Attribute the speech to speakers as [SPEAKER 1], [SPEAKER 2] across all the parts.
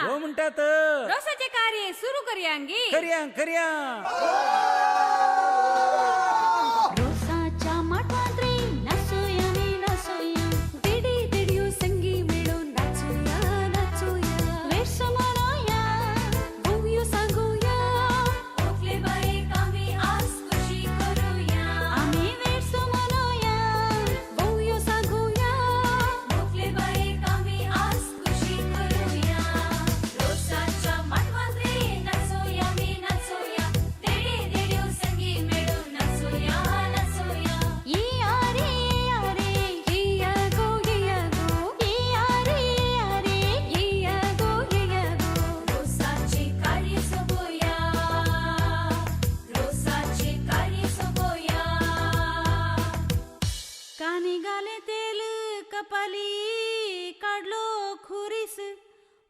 [SPEAKER 1] हो म्हणतात
[SPEAKER 2] रोसाचे कार्य सुरू करूयांगी
[SPEAKER 1] करिया करिया
[SPEAKER 3] रोसाच्या माठात रे नाचूया रे नाचूया दिडी दिडियो संगी मिळून नाचूया नाचूया वेश मनूया भोवयो सांगूया ओकले बाईक आम्ही आज खुशी करूया आम्ही वेश मनूया भोवयो सांगूया ओकले बाईक आम्ही आज खुशी करूया रोसाच्या माठात रे नाचूया मी नाचूया दिडी दिडियो संगी मिळून नाचूया नाचूया या रे या गो या रे या गो रोसाची कार्य सोबूया रोसाची कार्य सोबूया कानी गाले तेल कपाली काढलो खुरीस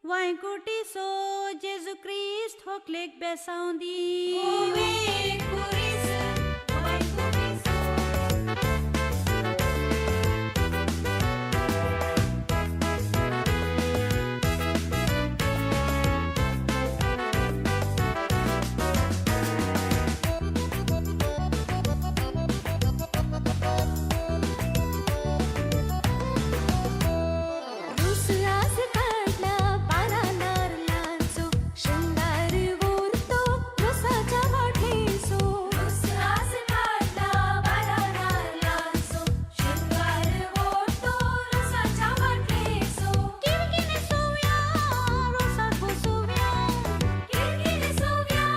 [SPEAKER 3] वायकुटी सो जेजू क्रिस्त होकलेक बेसावंदी खुरीस वायकुटी सो रूस रास काढला पारा नारळांचो शृंगार उरतो रोसाच्या वाटेसो रूस रास काढला पारा नारळांचो शृंगार उरतो रोसाच्या वाटेसो किरकिने सोव्या रोसाक बसोव्या किरकिने सोव्या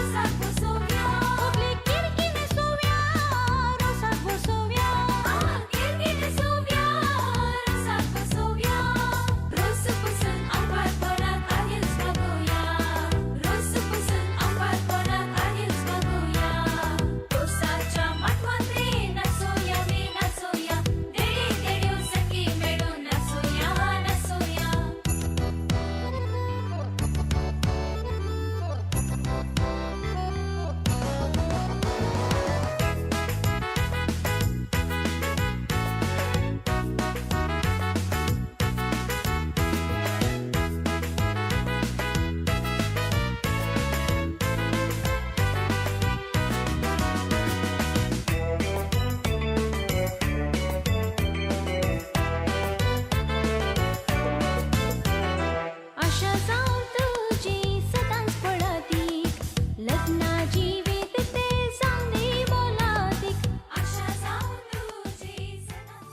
[SPEAKER 3] रोसाक बसोव्या ओकले किरकिने सोव्या रोसाक बसोव्या किरकिने सोव्या रोसाक बसोव्या रोस पुसून अंबारपणात आधीच बघूया रोस पुसून अंबारपणात आधीच बघूया रोसाच्या माठात रे नाचूया मी नाचूया दिडी दिडियो संगी मिळून नाचूया नाचूया आशा जाऊन तुझी सदांच पळातीक लग्नाची वेत ते सांगली बोलातीक आशा जाऊन तुझी सदांच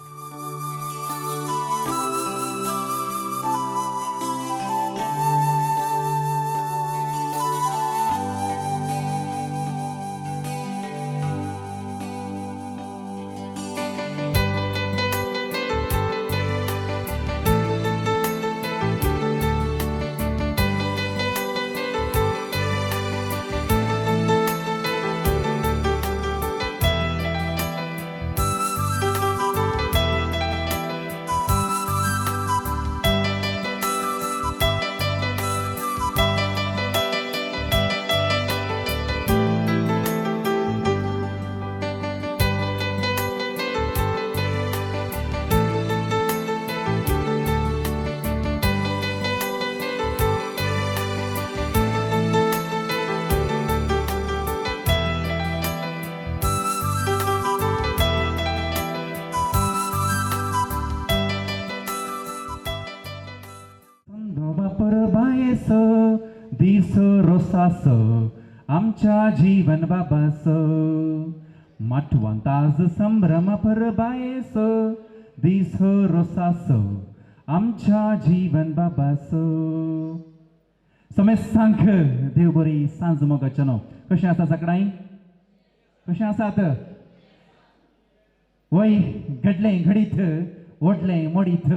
[SPEAKER 4] परबायस दिस रोसास आमच्या जीवन बाबास माठवंत आज संभ्रम परबायस दिस रोसास आमच्या जीवन बाबास समय सांख देव बरी सांज मोगाचनो कशें आसा सगळ्यांक कशें आसात वय घडलें घडीत ओडलें मोडीत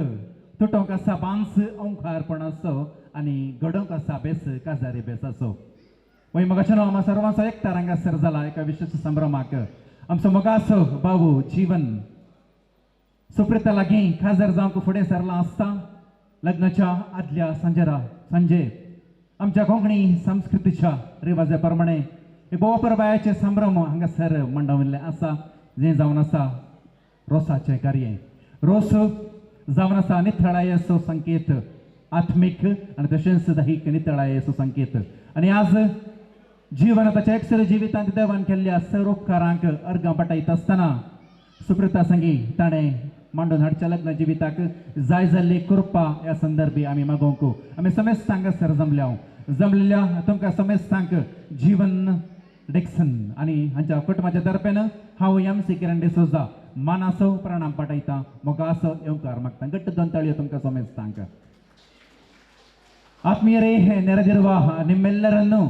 [SPEAKER 4] तुटोंक आसा बांस ओंकारपण असो आनी घडोंक आसा बेस काजारी बेस असो वय मोगाचनो आम्हा सर्वांचो एकता रंगासर जाला एका विशेष संभ्रमाक आमचो मोगाचो बाबू जीवन सुप्रिता लागीं खासदार जावंक फुडें सरला आसता लग्नाच्या आदल्या सांजे आमच्या कोंकणी संस्कृतीच्या रिवाजा प्रमाणे बोवा परबायाचे संभ्रम हांगासर मंडविल्ले आसा जे जावन आसा रोसाचें कार्य रोस जावन आसा नितळायेचो संकेत आत्मिक आणि तशेंच दैहिक नितळायेचो संकेत आणि आज जीवनाच्या एकसर जिवितांत देवान केल्ल्या सर्व उपकारांक अर्गां पटायत आसतना सुप्रता संगी ताणें मांडून हाडच्या लग्न जिविताक जाय जाल्ली कृपा ह्या संदर्भी आमी मागोवंक आमी समेस्तांक सर जमलेल्या तुमकां समेस्तांक जीवन डिक्सन आनी हांच्या कुटुंबाच्या तर्फेन हांव MC किरण डिसोजा मानासो प्रणाम पाठयता मोगासो येवकार मागता गट्ट दोन ताळयो तुमकां समेस्तांक ಆತ್ಮೀಯರೇ ನೆರೆದಿರುವ ನಿಮ್ಮೆಲ್ಲರನ್ನು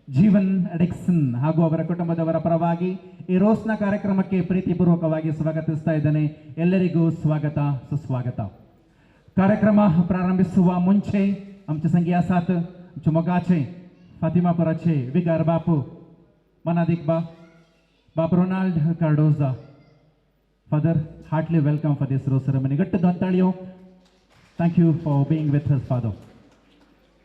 [SPEAKER 4] ಜೀವನ್ ಡಿಕ್ಸನ್ ಹಾಗೂ ಅವರ ಕುಟುಂಬದವರ ಪರವಾಗಿ ಈ ರೋಸ್ನ ಕಾರ್ಯಕ್ರಮಕ್ಕೆ ಪ್ರೀತಿಪೂರ್ವಕವಾಗಿ ಸ್ವಾಗತಿಸ್ತಾ ಇದ್ದೇನೆ. ಎಲ್ಲರಿಗೂ ಸ್ವಾಗತ ಸುಸ್ವಾಗತ. ಕಾರ್ಯಕ್ರಮ ಪ್ರಾರಂಭಿಸುವ ಮುಂಚೆ आमचे संगी आसात आमचे मोगाचे फातिमापुराचे विगार बापू मनादिक बाप Ronald Cardoza. Father, heartily welcome for this rose ceremony. गट्ट दोन ताळयो. Thank you for being with us father.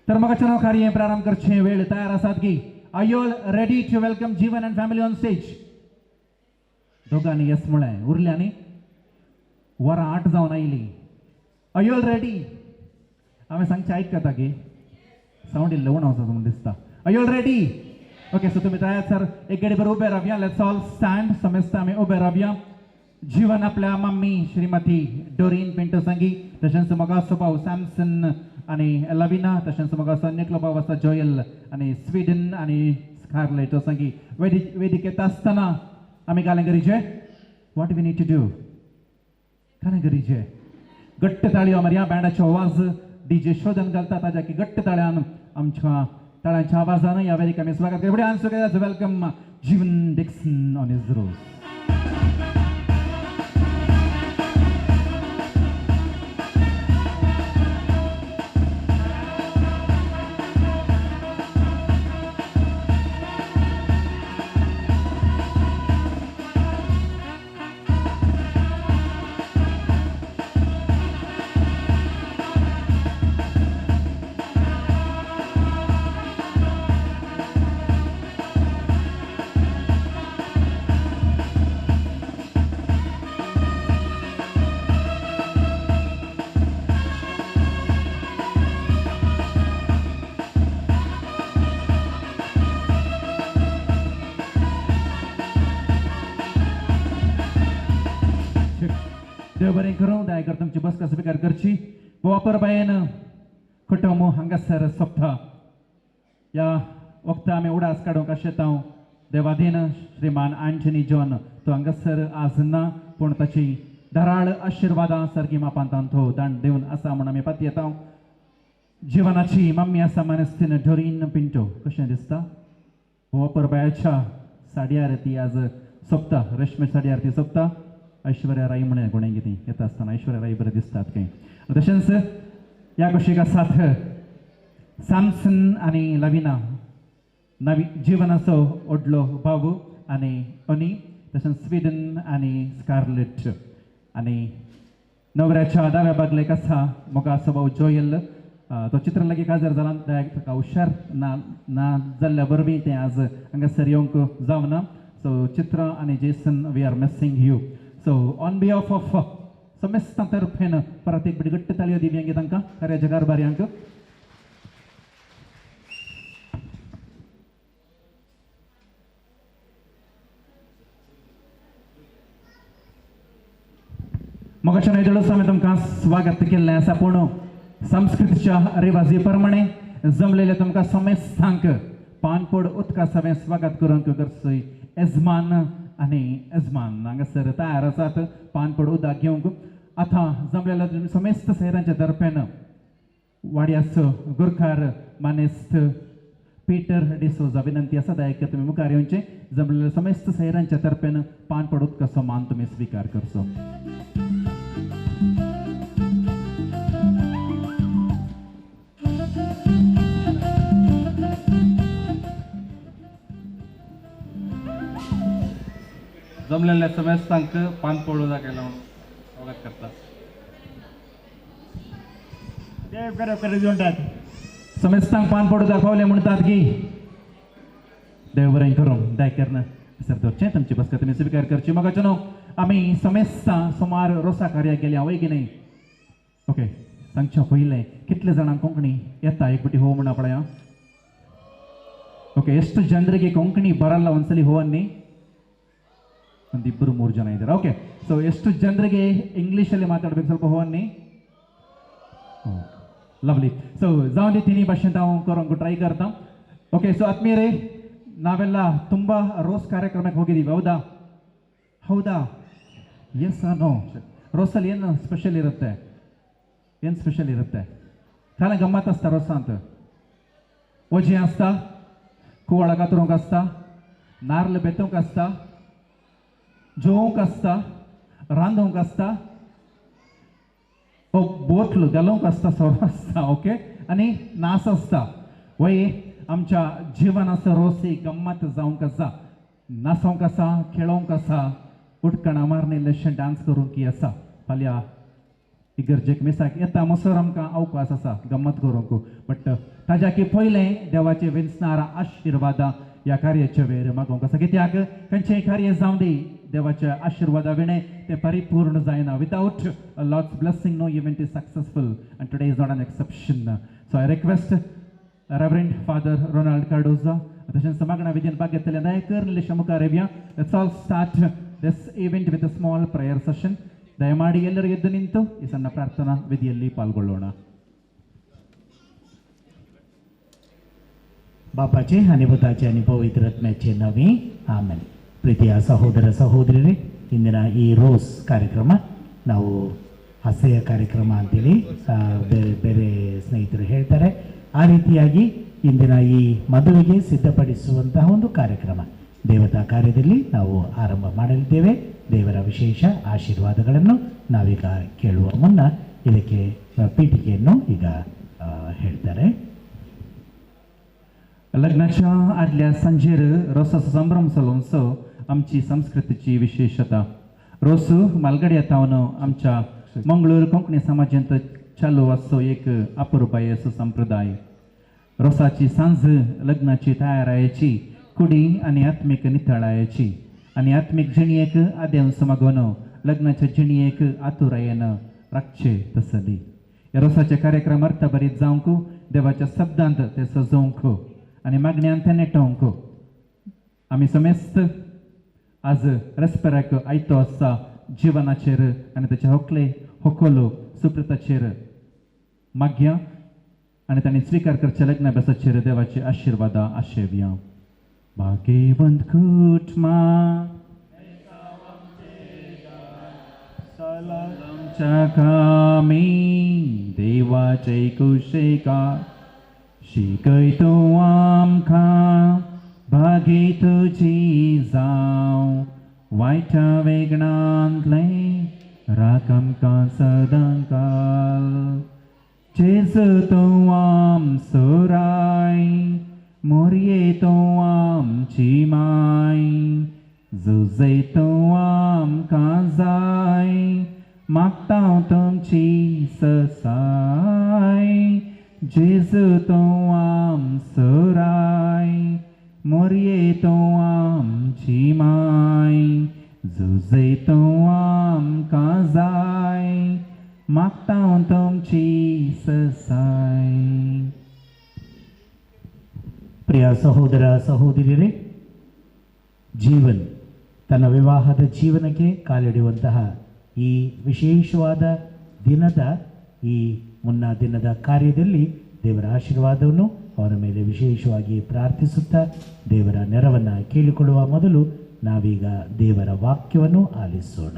[SPEAKER 4] तर मग कार्य प्रारंभ करचे वेळ तयार आसात की are you all ready to welcome Jeevan and family on stage. दोघांनी येस म्हळें उरल्यांनी वरां 8 जावन आयली. Are you all ready? हांवें सांगचें आयकता की सावंड इल्लें उणो आसा म्हूण दिसता. Are you all ready? Okay, so तुमी तयार सर एक घडी बरं उबे रावया. Let's all stand. समेस्त आमी उबे रावया. जीवन आपल्या मम्मी श्रीमती डोरीन पिंटो संगी तशेंच मोगाचो भाव सॅमसन आणि लविना तशेंच मोगाचो निकलो भाव आसा जोयल आणि स्वीडन आणि स्कारलेट संगी वेदिकेत आसतना आमी गालें गरीचे what we need to do गालें गरीचे घट्ट ताळयो मारया. बँडाचो आवाज DJ शोधन घालता ताज्या की घट्ट ताळ्यान आमच्या ताळ्यांच्या आवाजान ह्या वेदिका आमी स्वागत करया. आन्सर केल्यार welcome Jeevan Dixon on his rose. देव बरें करूं. दयाकर तुमची बसका स्विकार करची. वापर बायन कुटुंब हांगासर सोंपता. ह्या वक्ता आमी उडास काडूंक आशेता. देवाधीन श्रीमान एंटनी जॉन तो हांगासर आज ना पूण ताची धाराळ आशिर्वादां सारकी मापांतान तो दांड दिवन आसा म्हूण आमी पाती येता. जिवनाची मम्मी आसा मनस्तीन डोरीन पिंटो. कशें दिसता? वापर बायाच्या साडयार ती आज सोंपता. रेशमी साडयार ती सोंपता. ऐश्वर्या राई म्हणे कोणें कितें येता आसतना ऐश्वर्या राई बरें दिसतात खंय. तशेंच ह्या कुशीक आसात सॅमसन आनी लविना नवी जिवनाचो व्हडलो भाऊ आनी अनी तशेंच स्वीडन आनी स्कारलेट आनी न्हवऱ्याच्या दाव्या बागलेक आसा मोगाचो भाऊ जोयल. तो चित्र लागीं काजार जाला ताका हुशार ना जाल्ल्या बरबी तें आज हांगासर येवंक जावना. सो चित्र आनी Jason we are missing you. So on behalf of समेस्तां तर्फेन परत एक बडी घट्ट ताळयो दिव्यांगी तांकां कार्याच्या कारभाऱ्यांक. मोगाच्या न्हयदळूच हांवें तुमकां स्वागत केल्लें आसा पूण संस्कृतीच्या रिवाजी प्रमाणे जमलेल्या तुमकां समेस्तांक पानपोड उदका हांवें स्वागत करूंक गरजय येजमान आनी येजमान हांगासर तयार आसात पानपोड उदक घेवंक. आतां जमलेल्या समेस्त सैरांच्या तर्फेन वाड्यास गुरकार मानेस्त पीटर डिसोजा विनंती आसा दयाक तुमी मुखार येवचें. जमलेल्या समेस्त सैरांच्या तर्फेन पानपोड उदकाचो मान तुमी स्विकार करचो.
[SPEAKER 1] जमलेल्या समेस्तांक पानपोड उदक लावन स्वागत करता.
[SPEAKER 5] देव करो म्हणटात.
[SPEAKER 4] समेस्तांक पानपोड उदक पावलें म्हणटात की देव बरें करूं. दायकरन सर दवरचें तुमची बसका तुमी स्विकार करची. मोगाचें न्हू आमी समेस्तां सुमार रोसा कार्याक गेलीं हांवय की न्ही. ओके सांगच्या पयलें कितले जाणांक कोंकणी येता एकबटी हो म्हणा पळया ಓಕೆ ಎಷ್ಟು ಜನರಿಗೆ ಕೊಂಕಣಿ ಬರಲ್ಲ ಒಂದ್ಸಲಿ ಹೋ ಅನ್ನಿ ಒಂದಿಬ್ಬರು ಮೂರು ಜನ ಇದ್ದಾರೆ ಓಕೆ ಸೊ ಎಷ್ಟು ಜನರಿಗೆ ಇಂಗ್ಲೀಷಲ್ಲಿ ಮಾತಾಡ್ಬೇಕು ಸ್ವಲ್ಪ ಹೋ ಅನ್ನಿ ಲವ್ಲಿ ಸೊ जाऊन दे तिन्ही भाषेत हांव करूंक ट्राय करता ಓಕೆ ಸೊ ಆತ್ಮೀಯರೇ ನಾವೆಲ್ಲ ತುಂಬ ರೋಸ್ ಕಾರ್ಯಕ್ರಮಕ್ಕೆ ಹೋಗಿದ್ದೀವಿ ಹೌದಾ ಹೌದಾ ಎಸ್ ನೋ ರೋಸಲ್ಲಿ ಏನು ಸ್ಪೆಷಲ್ ಇರುತ್ತೆ ಏನು ಸ್ಪೆಷಲ್ ಇರುತ್ತೆ ಕಾಲ ಗಮ್ಮತ್ असता ರೋಸ ಅಂತ ओजे असता कुवाळा कातरूंक आसता नारळ बेतूंक आसता जेवूंक आसता रांदूंक आसता बोटल घालूंक आसता सगळो आसता ओके आनी नाच आसता वय आमच्या जिवनाचो रोसी गम्मत जावंक आसा नाचोंक आसा खेळोंक आसा उठकणां मारनी इल्लेशें डान्स करूंक आसा फाल्यां इगर्जेक मिसाक येता मसोर आमकां अवकाश आसा गम्मत करूंक बट ताज्या की पयलें देवाचे विंचणारा आशिर्वादा ह्या कार्याच्या वेळेर मागोवंक आसा कित्याक खंयचेंय कार्य जावं दी देवाच्या आशिर्वादा विणे तें परिपूर्ण जायना without Lord's blessing no event is successful and today is not an exception so I request reverend father Ronald Cardoza तशेंच मागणा विद्येन भाग घेतलेल्या नायकर इल्लेशें मुखार येवया let's all start this event with a small prayer session ದಯಮಾಡಿ ಎಲ್ಲರೂ ಎದ್ದು ನಿಂತು ಈ ಸಣ್ಣ ಪ್ರಾರ್ಥನಾ ವಿಧಿಯಲ್ಲಿ ಪಾಲ್ಗೊಳ್ಳೋಣ
[SPEAKER 6] बापाचे आणि भूताचे आणि पवित्र आत्म्याचे नावे ಆಮೆನ್ ಪ್ರೀತಿಯ ಸಹೋದರ ಸಹೋದರಿಯರೇ ಇಂದಿನ ಈ ರೋಸ್ ಕಾರ್ಯಕ್ರಮ ನಾವು ಹಾಸ್ಯ ಕಾರ್ಯಕ್ರಮ ಅಂತೇಳಿ ಬೇರೆ ಬೇರೆ ಸ್ನೇಹಿತರು ಹೇಳ್ತಾರೆ ಆ ರೀತಿಯಾಗಿ ಇಂದಿನ ಈ ಮದುವೆಗೆ ಸಿದ್ಧಪಡಿಸುವಂತಹ ಒಂದು ಕಾರ್ಯಕ್ರಮ ದೇವತಾ ಕಾರ್ಯದಲ್ಲಿ ನಾವು ಆರಂಭ ಮಾಡಲಿದ್ದೇವೆ ದೇವರ ವಿಶೇಷ ಆಶೀರ್ವಾದಗಳನ್ನು ನಾವೀಗ ಕೇಳುವ ಮುನ್ನ ಇದಕ್ಕೆ ಪೀಠಿಕೆಯನ್ನು ಈಗ ಹೇಳ್ತಾರೆ
[SPEAKER 4] लग्नाच्या आदल्या सांजेर रोसाचो संभ्रम चलोवचो आमची संस्कृतीची विशेषता रोस मालगडी येतावन आमच्या मंगळूर कोंकणी समाजांत चालू असो एक अपुरबाय असो संप्रदाय रोसाची सांज लग्नाची तयारायेची कुडी आनी आत्मीक नितळायेची आनी आत्मीक जिणयेक आदेंस मागोवन लग्नाच्या जिणयेक आतुरायेन राखचे तसली ह्या रोसाचे कार्यक्रम अर्थभरीत जावंक देवाच्या शब्दांत ते सजोवंक आनी मागण्यांत ते नेटोवंक आमी समेस्त आज रेस्पेराक आयतो आसा जिवनाचेर आनी तेच्या होकोलो सुप्रताचेर मागया आनी तांणी स्विकार करच्या लग्नाभ्यासाचेर देवाची आशिर्वादा आशेवया भाग्यवंत कुटुंबा सलामच्या कामी देवाचे कुशेका शिकयतो आमकां भागी तुजी जावं वायटा वेगणांतले राख आमकां सदांकाल जेजू तो आमचो राय मोरये आमची माय झुजयतो आमकां जाय मागता तुमची ससाय जेजू तो आमचो राय मोरये आमची माय झुजयतो आमकां जाय मागता तुमची ससाय
[SPEAKER 6] ಪ್ರಿಯ ಸಹೋದರ ಸಹೋದರಿಯರೇ ಜೀವನ್ ತನ್ನ ವಿವಾಹದ ಜೀವನಕ್ಕೆ ಕಾಲಿಡುವಂತಹ ಈ ವಿಶೇಷವಾದ ದಿನದ ಈ ಮುನ್ನ ದಿನದ ಕಾರ್ಯದಲ್ಲಿ ದೇವರ ಆಶೀರ್ವಾದವನ್ನು ಅವರ ಮೇಲೆ ವಿಶೇಷವಾಗಿ ಪ್ರಾರ್ಥಿಸುತ್ತಾ ದೇವರ ನೆರವನ್ನು ಕೇಳಿಕೊಳ್ಳುವ ಮೊದಲು ನಾವೀಗ ದೇವರ ವಾಕ್ಯವನ್ನು ಆಲಿಸೋಣ.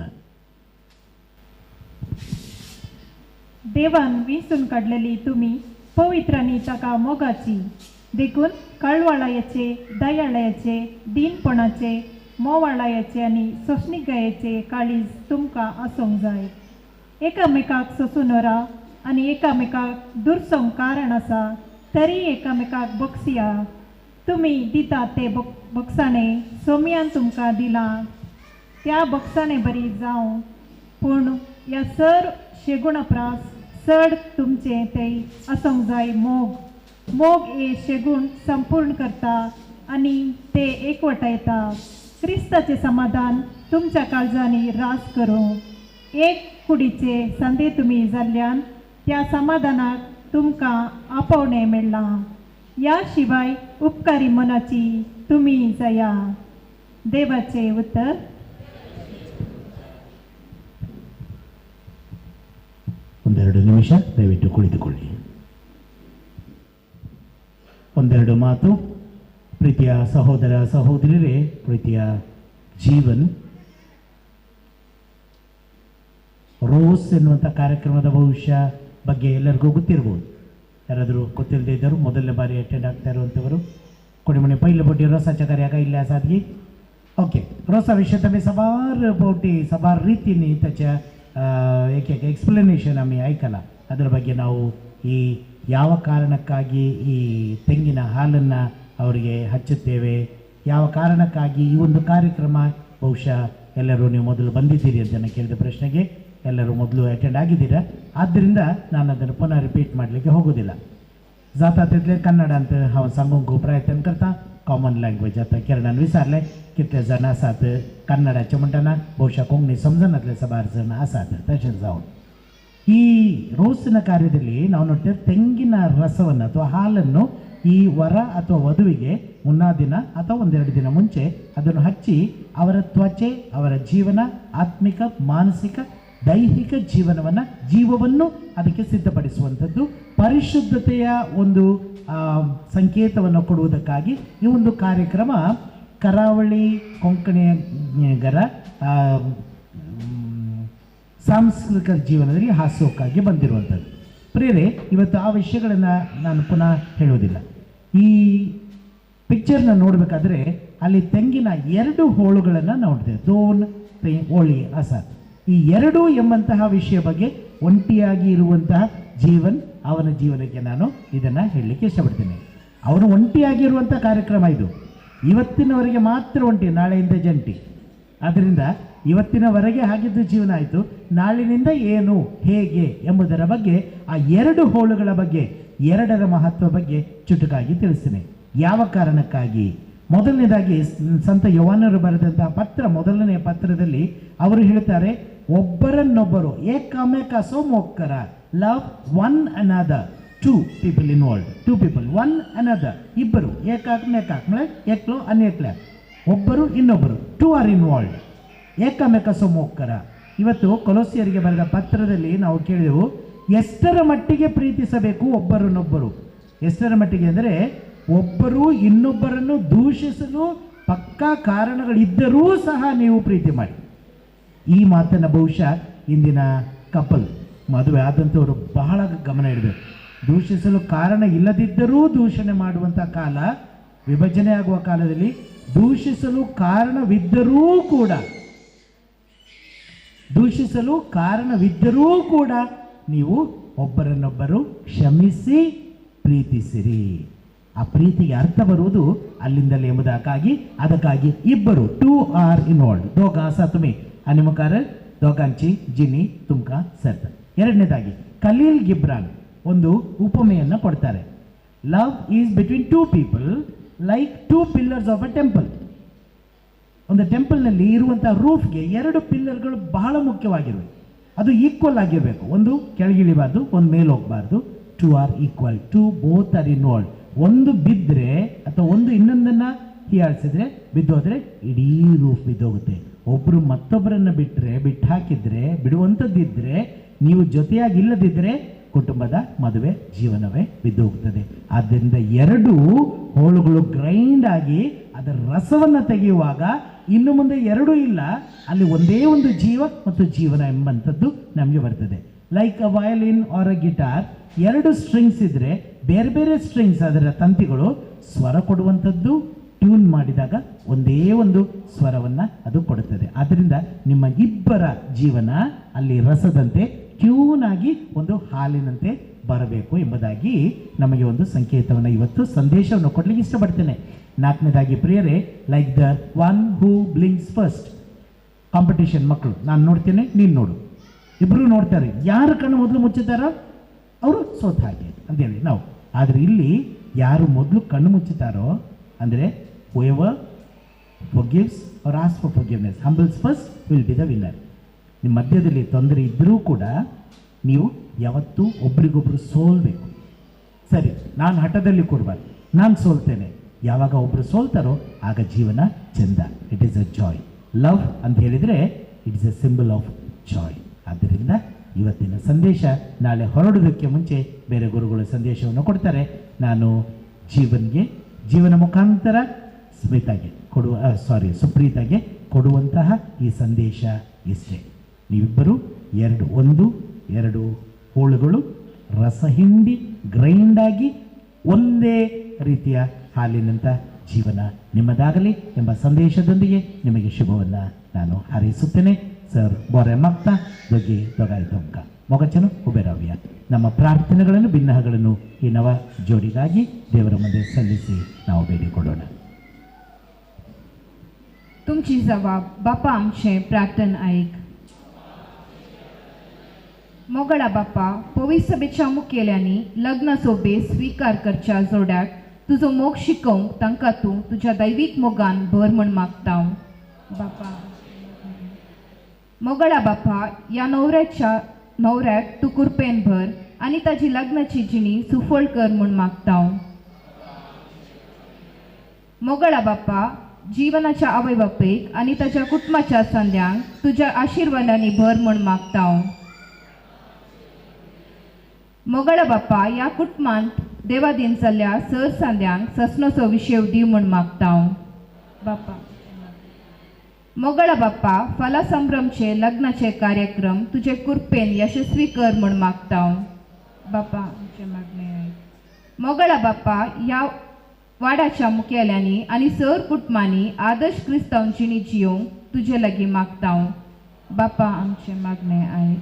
[SPEAKER 7] देवान विंचून काडलेली तुम्ही पवित्रांनी ताका मोगाची देखून कळवळायेचे दयाळायेचे दीनपणाचे मोवाळायेचे आनी सोंसणीकायेचे काळीज तुमकां आसूंक जाय. एकामेकाक सोंसून राव आनी एकामेकाक दुरसोंक कारण आसा तरी एकामेकाक बक्षिया. तुमी दितात ते बक्षाणे सोम्यान तुमकां दिलां त्या बक्षाणे बरी जावं पूण ह्या सर शेगुणाप्रास चड तुमचे ते आसूंक जाय. मोग हे शेगूण संपूर्ण करता आनी ते एकवटायता. क्रिस्ताचे समाधान तुमच्या काळजांनी रास करूं. एक कुडीचे सांदे तुमी जाल्ल्यान त्या समाधानाक तुमकां आपोवणें मेळ्ळां. या शिवाय उपकारी मनाची तुमी जया. देवाचे उत्तर.
[SPEAKER 6] ಒಂದೆರಡು ನಿಮಿಷ ದಯವಿಟ್ಟು ಕುಳಿತುಕೊಳ್ಳಿ. ಒಂದೆರಡು ಮಾತು. ಪ್ರೀತಿಯ ಸಹೋದರ ಸಹೋದರಿಯರೇ, ಪ್ರೀತಿಯ ಜೀವನ್ ರೋಸ್ ಎನ್ನುವಂಥ ಕಾರ್ಯಕ್ರಮದ ಭವಿಷ್ಯ ಬಗ್ಗೆ ಎಲ್ಲರಿಗೂ ಗೊತ್ತಿರ್ಬೋದು. ಯಾರಾದರೂ ಗೊತ್ತಿಲ್ಲದೆ ಇದ್ದರು ಮೊದಲನೇ ಬಾರಿ ಅಟೆಂಡ್ ಆಗ್ತಾ ಇರುವಂಥವರು कोणी पहिलं बोटी रसाच्या कार्या का इल्ल्या आसात की ओके रसाविषयी तुम्ही सबार बोटी सबार ರೀತಿನಿ त्याच्या एक एक ಎಕ್ಸ್ಪ್ಲನೇಷನ್ ಆಮಿ ಐಕಲ್ಲ. ಅದರ ಬಗ್ಗೆ ನಾವು ಈ ಯಾವ ಕಾರಣಕ್ಕಾಗಿ ಈ ತೆಂಗಿನ ಹಾಲನ್ನು ಅವರಿಗೆ ಹಚ್ಚುತ್ತೇವೆ, ಯಾವ ಕಾರಣಕ್ಕಾಗಿ ಈ ಒಂದು ಕಾರ್ಯಕ್ರಮ, ಬಹುಶಃ ಎಲ್ಲರೂ ನೀವು ಮೊದಲು ಬಂದಿದ್ದೀರಿ ಅಂತ ನಾನು ಕೇಳಿದ ಪ್ರಶ್ನೆಗೆ ಎಲ್ಲರೂ ಮೊದಲು ಅಟೆಂಡ್ ಆಗಿದ್ದೀರಾ. ಆದ್ದರಿಂದ ನಾನು ಅದನ್ನು ಪುನಃ ರಿಪೀಟ್ ಮಾಡಲಿಕ್ಕೆ ಹೋಗೋದಿಲ್ಲ. जाता तिथले कन्नडांत हांव सांगूंक प्रयत्न करता. कॉमन लँग्वेज आतां किरणान विचारलें कितले जाण आसात कन्नडाचें म्हणटना ಬಹುಶಃ कोंकणी समजनातले सबार जण आसात. तशें जावन ಈ ರೋಸಿನ ಕಾರ್ಯದಲ್ಲಿ ನಾವು ನೋಡ್ತೇವೆ ತೆಂಗಿನ ರಸವನ್ನು ಅಥವಾ ಹಾಲನ್ನು ಈ ವರ ಅಥವಾ ವಧುವಿಗೆ ಮುನ್ನಾ ದಿನ ಅಥವಾ ಒಂದೆರಡು ದಿನ ಮುಂಚೆ ಅದನ್ನು ಹಚ್ಚಿ ಅವರ ತ್ವಚೆ, ಅವರ ಜೀವನ, ಆತ್ಮಿಕ, ಮಾನಸಿಕ, ದೈಹಿಕ ಜೀವವನ್ನು ಅದಕ್ಕೆ ಸಿದ್ಧಪಡಿಸುವಂಥದ್ದು, ಪರಿಶುದ್ಧತೆಯ ಒಂದು ಸಂಕೇತವನ್ನು ಕೊಡುವುದಕ್ಕಾಗಿ ಈ ಒಂದು ಕಾರ್ಯಕ್ರಮ ಕರಾವಳಿ ಕೊಂಕಣಿಗರ ಸಾಂಸ್ಕೃತಿಕ ಜೀವನದಲ್ಲಿ ಹಾಸ್ಯಕ್ಕಾಗಿ ಬಂದಿರುವಂಥದ್ದು. ಪ್ರಿಯರೇ, ಇವತ್ತು ಆ ವಿಷಯಗಳನ್ನು ನಾನು ಪುನಃ ಹೇಳುವುದಿಲ್ಲ. ಈ ಪಿಕ್ಚರ್ನ ನೋಡಬೇಕಾದ್ರೆ ಅಲ್ಲಿ ತೆಂಗಿನ 2 ಹೋಳುಗಳನ್ನು ನೋಡ್ತೇವೆ. ದೋನ್ ಓಳಿ ಅಸಾದ್. ಈ 2 ಎಂಬಂತಹ ವಿಷಯ ಬಗ್ಗೆ ಒಂಟಿಯಾಗಿ ಇರುವಂತಹ ಜೀವನ್ ಅವನ ಜೀವನಕ್ಕೆ ನಾನು ಇದನ್ನು ಹೇಳಲಿಕ್ಕೆ ಇಷ್ಟಪಡ್ತೀನಿ. ಅವನು ಒಂಟಿಯಾಗಿರುವಂಥ ಕಾರ್ಯಕ್ರಮ ಇದು. ಇವತ್ತಿನವರೆಗೆ ಮಾತ್ರ ಒಂಟಿ, ನಾಳೆಯಿಂದ ಜಂಟಿ. ಆದ್ದರಿಂದ ಇವತ್ತಿನವರೆಗೆ ಹಾಗಿದ್ದು ಜೀವನ ಆಯಿತು. ನಾಳಿನಿಂದ ಏನು, ಹೇಗೆ ಎಂಬುದರ ಬಗ್ಗೆ, ಆ 2 ಹೋಳುಗಳ ಬಗ್ಗೆ, 2ರ ಮಹತ್ವ ಬಗ್ಗೆ ಚುಟುಕಾಗಿ ತಿಳಿಸ್ತೀನಿ. ಯಾವ ಕಾರಣಕ್ಕಾಗಿ? ಮೊದಲನೇದಾಗಿ ಸಂತ ಯೋಹಾನರು ಬರೆದಂತಹ ಪತ್ರ, ಮೊದಲನೆಯ ಪತ್ರದಲ್ಲಿ ಅವರು ಹೇಳ್ತಾರೆ, ಒಬ್ಬರನ್ನೊಬ್ಬರು ಏಕಾಮೇಕ ಸೋಮೋಕ್ಕರ, love one another, 2 people involved, 2 people, one another, ಇಬ್ಬರು, ಏಕಾಮೇಕ ಏಕ್ಲೋ ಅನೇಕ್ಲ, ಒಬ್ಬರು ಇನ್ನೊಬ್ಬರು, 2 are involved, ಏಕಾಮೇಕ ಸೋಮೋಕ್ಕರ. ಇವತ್ತು ಕೊಲೋಸಿಯರಿಗೆ ಬರೆದ ಪತ್ರದಲ್ಲಿ ನಾವು ಕೇಳಿದೆವು, ಎಷ್ಟರ ಮಟ್ಟಿಗೆ ಪ್ರೀತಿಸಬೇಕು ಒಬ್ಬರನ್ನೊಬ್ಬರು. ಎಷ್ಟರ ಮಟ್ಟಿಗೆ ಅಂದರೆ ಒಬ್ಬರು ಇನ್ನೊಬ್ಬರನ್ನು ದೂಷಿಸಲು ಪಕ್ಕಾ ಕಾರಣಗಳಿದ್ದರೂ ಸಹ ನೀವು ಪ್ರೀತಿ ಮಾಡಿ. ಈ ಮಾತನ್ನು ಬಹುಶಃ ಇಂದಿನ ಕಪಲ್, ಮದುವೆ ಆದಂಥವರು ಬಹಳ ಗಮನ ಇಡಬೇಕು. ದೂಷಿಸಲು ಕಾರಣ ಇಲ್ಲದಿದ್ದರೂ ದೂಷಣೆ ಮಾಡುವಂಥ ಕಾಲ, ವಿಭಜನೆ ಆಗುವ ಕಾಲದಲ್ಲಿ ದೂಷಿಸಲು ಕಾರಣವಿದ್ದರೂ ಕೂಡ ನೀವು ಒಬ್ಬರನ್ನೊಬ್ಬರು ಕ್ಷಮಿಸಿ ಪ್ರೀತಿಸಿರಿ. ಆ ಪ್ರೀತಿಗೆ ಅರ್ಥ ಬರುವುದು ಅಲ್ಲಿಂದಲೇ ಅದಕ್ಕಾಗಿ ಇಬ್ಬರು, 2 are involved. दोघा असा तुम्ही आणि मग दोघांची जिनी तुमका सर्त. ಎರಡನೇದಾಗಿ ಖಲೀಲ್ ಗಿಬ್ರಾನ್ ಒಂದು ಉಪಮೆಯನ್ನು ಕೊಡ್ತಾರೆ. Love is between 2 people like 2 pillars of a temple. ಒಂದು ಟೆಂಪಲ್ನಲ್ಲಿ ಇರುವಂಥ ರೂಫ್ಗೆ 2 ಪಿಲ್ಲರ್ಗಳು ಬಹಳ ಮುಖ್ಯವಾಗಿರಬೇಕು. ಅದು ಈಕ್ವಲ್ ಆಗಿರಬೇಕು. ಒಂದು ಕೆಳಗಿಳಿಬಾರ್ದು, ಒಂದು ಮೇಲೆ ಹೋಗಬಾರ್ದು. 2 are equal, 2 both are involved. ಒಂದು ಬಿದ್ದರೆ ಅಥವಾ ಒಂದು ಇನ್ನೊಂದನ್ನು ಹೀಯಾಳಿಸಿದ್ರೆ, ಬಿದ್ದೋದ್ರೆ ಇಡೀ ರೂಫ್ ಬಿದ್ದೋಗುತ್ತೆ. ಒಬ್ಬರು ಮತ್ತೊಬ್ಬರನ್ನು ಬಿಟ್ಟು ಹಾಕಿದ್ರೆ, ಬಿಡುವಂಥದ್ದಿದ್ದರೆ, ನೀವು ಜೊತೆಯಾಗಿ ಇಲ್ಲದಿದ್ದರೆ ಕುಟುಂಬದ ಮದುವೆ ಜೀವನವೇ ಬಿದ್ದು ಹೋಗ್ತದೆ. ಆದ್ದರಿಂದ 2 ಹೋಳುಗಳು ಗ್ರೈಂಡ್ ಆಗಿ ಅದರ ರಸವನ್ನು ತೆಗೆಯುವಾಗ ಇನ್ನು ಮುಂದೆ 2 ಇಲ್ಲ, ಅಲ್ಲಿ ಒಂದೇ ಒಂದು ಜೀವ ಮತ್ತು ಜೀವನ ಎಂಬಂಥದ್ದು ನಮಗೆ ಬರ್ತದೆ. Like a violin or a guitar, 2 strings ಇದ್ದರೆ ಬೇರೆ ಬೇರೆ ಸ್ಟ್ರಿಂಗ್ಸ್, ಅದರ ತಂತಿಗಳು ಸ್ವರ ಕೊಡುವಂಥದ್ದು, ಟ್ಯೂನ್ ಮಾಡಿದಾಗ ಒಂದೇ ಒಂದು ಸ್ವರವನ್ನು ಅದು ಕೊಡುತ್ತದೆ. ಆದ್ದರಿಂದ ನಿಮ್ಮ ಇಬ್ಬರ ಜೀವನ ಅಲ್ಲಿ ರಸದಂತೆ ಟ್ಯೂನ್ ಆಗಿ ಒಂದು ಹಾಲಿನಂತೆ ಬರಬೇಕು ಎಂಬುದಾಗಿ ನಮಗೆ ಒಂದು ಸಂಕೇತವನ್ನು, ಇವತ್ತು ಸಂದೇಶವನ್ನು ಕೊಡಲಿಕ್ಕೆ ಇಷ್ಟಪಡ್ತೇನೆ. 4ನೇದಾಗಿ ಪ್ರಿಯರೇ, like the one who blinks first. Competition, ಮಕ್ಕಳು ನಾನು ನೋಡ್ತೇನೆ, ನೀನು ನೋಡು, ಇಬ್ಬರು ನೋಡ್ತಾರೆ. ಯಾರು ಕಣ್ಣು ಮೊದಲು ಮುಚ್ಚುತ್ತಾರೋ ಅವರು ಸೋತ ಹಾಗೆ ಅಂತೇಳಿ ನಾವು. ಆದರೆ ಇಲ್ಲಿ ಯಾರು ಮೊದಲು ಕಣ್ಣು ಮುಚ್ಚುತ್ತಾರೋ ಅಂದರೆ whoever forgives or asks for forgiveness, humbles first will be the winner. ನಿಮ್ಮ ಮಧ್ಯದಲ್ಲಿ ತೊಂದರೆ ಇದ್ದರೂ ಕೂಡ ನೀವು ಯಾವತ್ತೂ ಒಬ್ರಿಗೊಬ್ರು ಸೋಲ್ಬೇಕು. ಸರಿ, ನಾನು ಹಠದಲ್ಲಿ ಕೂರಬಾರ್ದು, ನಾನು ಸೋಲ್ತೇನೆ. ಯಾವಾಗ ಒಬ್ಬರು ಸೋಲ್ತಾರೋ ಆಗ ಜೀವನ ಚೆಂದ. It is a Joy. Love ಅಂತ ಹೇಳಿದರೆ it is A symbol of Joy. ಆದ್ದರಿಂದ ಇವತ್ತಿನ ಸಂದೇಶ ನಾಳೆ ಹೊರಡೋದಕ್ಕೆ ಮುಂಚೆ ಬೇರೆ ಗುರುಗಳು ಸಂದೇಶವನ್ನು ಕೊಡ್ತಾರೆ. ನಾನು ಜೀವನ ಮುಖಾಂತರ ಸುಪ್ರೀತಾಗೆ ಕೊಡುವಂತಹ ಈ ಸಂದೇಶ ಇಷ್ಟೇ. ನೀವಿಬ್ಬರು ಎರಡು ಹೋಳುಗಳು ರಸ ಹಿಂಡಿ ಗ್ರೈಂಡಾಗಿ ಒಂದೇ ರೀತಿಯ ಹಾಲಿನಂಥ ಜೀವನ ನಿಮ್ಮದಾಗಲಿ ಎಂಬ ಸಂದೇಶದೊಂದಿಗೆ ನಿಮಗೆ ಶುಭವನ್ನು ನಾನು ಹಾರೈಸುತ್ತೇನೆ. ಸರ್ ಬೋರೆ ಮಕ್ತ ದೊಗ್ಗೆ ದೊಗಾಯ್ತಂಕ ಮೊಗಚನು ಉಬೇರವ್ಯ. ನಮ್ಮ ಪ್ರಾರ್ಥನೆಗಳನ್ನು ಭಿನ್ನಹಗಳನ್ನು ಈ ನವ ಜೋಡಿಗಾಗಿ ದೇವರ ಮುಂದೆ ಸಲ್ಲಿಸಿ ನಾವು ಬೇಡಿಕೊಳ್ಳೋಣ.
[SPEAKER 8] तुमची जबाब बापा आमचे प्रार्थन ऐक. मोगळा बापा, पवित्र सभेच्या मुखेल्यांनी लग्न सोबे स्वीकार करच्या जोड्याक तुजो मोग शिकोवंक तांकां तूं तुज्या दैवीक मोगान भर म्हण मागता बापा. मोगळा बापा, या न्हवऱ्याक तूं कुरपेन भर आनी ताची लग्नाची जिणी सुफळ कर म्हण मागता. मोगळा बापा, जीवनाच्या आवय बापेक आनी ताच्या कुटुंबाच्या संद्यांक तुज्या आशिर्वादांनी भर म्हण मागता. मोगळा बापा, या कुटुंबांत देवादीन जाल्ल्या सर सांद्यांक ससनोचो विशय दिव म्हण मागता बापा. मोगळा बापा, फाल्यां संभ्रमचे लग्नाचे कार्यक्रम तुजे कुरपेन यशस्वी कर म्हण मागता बापा. आमचे मागणे ऐक. मोगळा बापा, या वाड्याच्या मुखेल्यांनी आनी सर कुटुंबांनी आदर्श क्रिस्तांव जिणी जियोवंक तुजे लागीं मागता बापा. आमचे मागणे ऐक.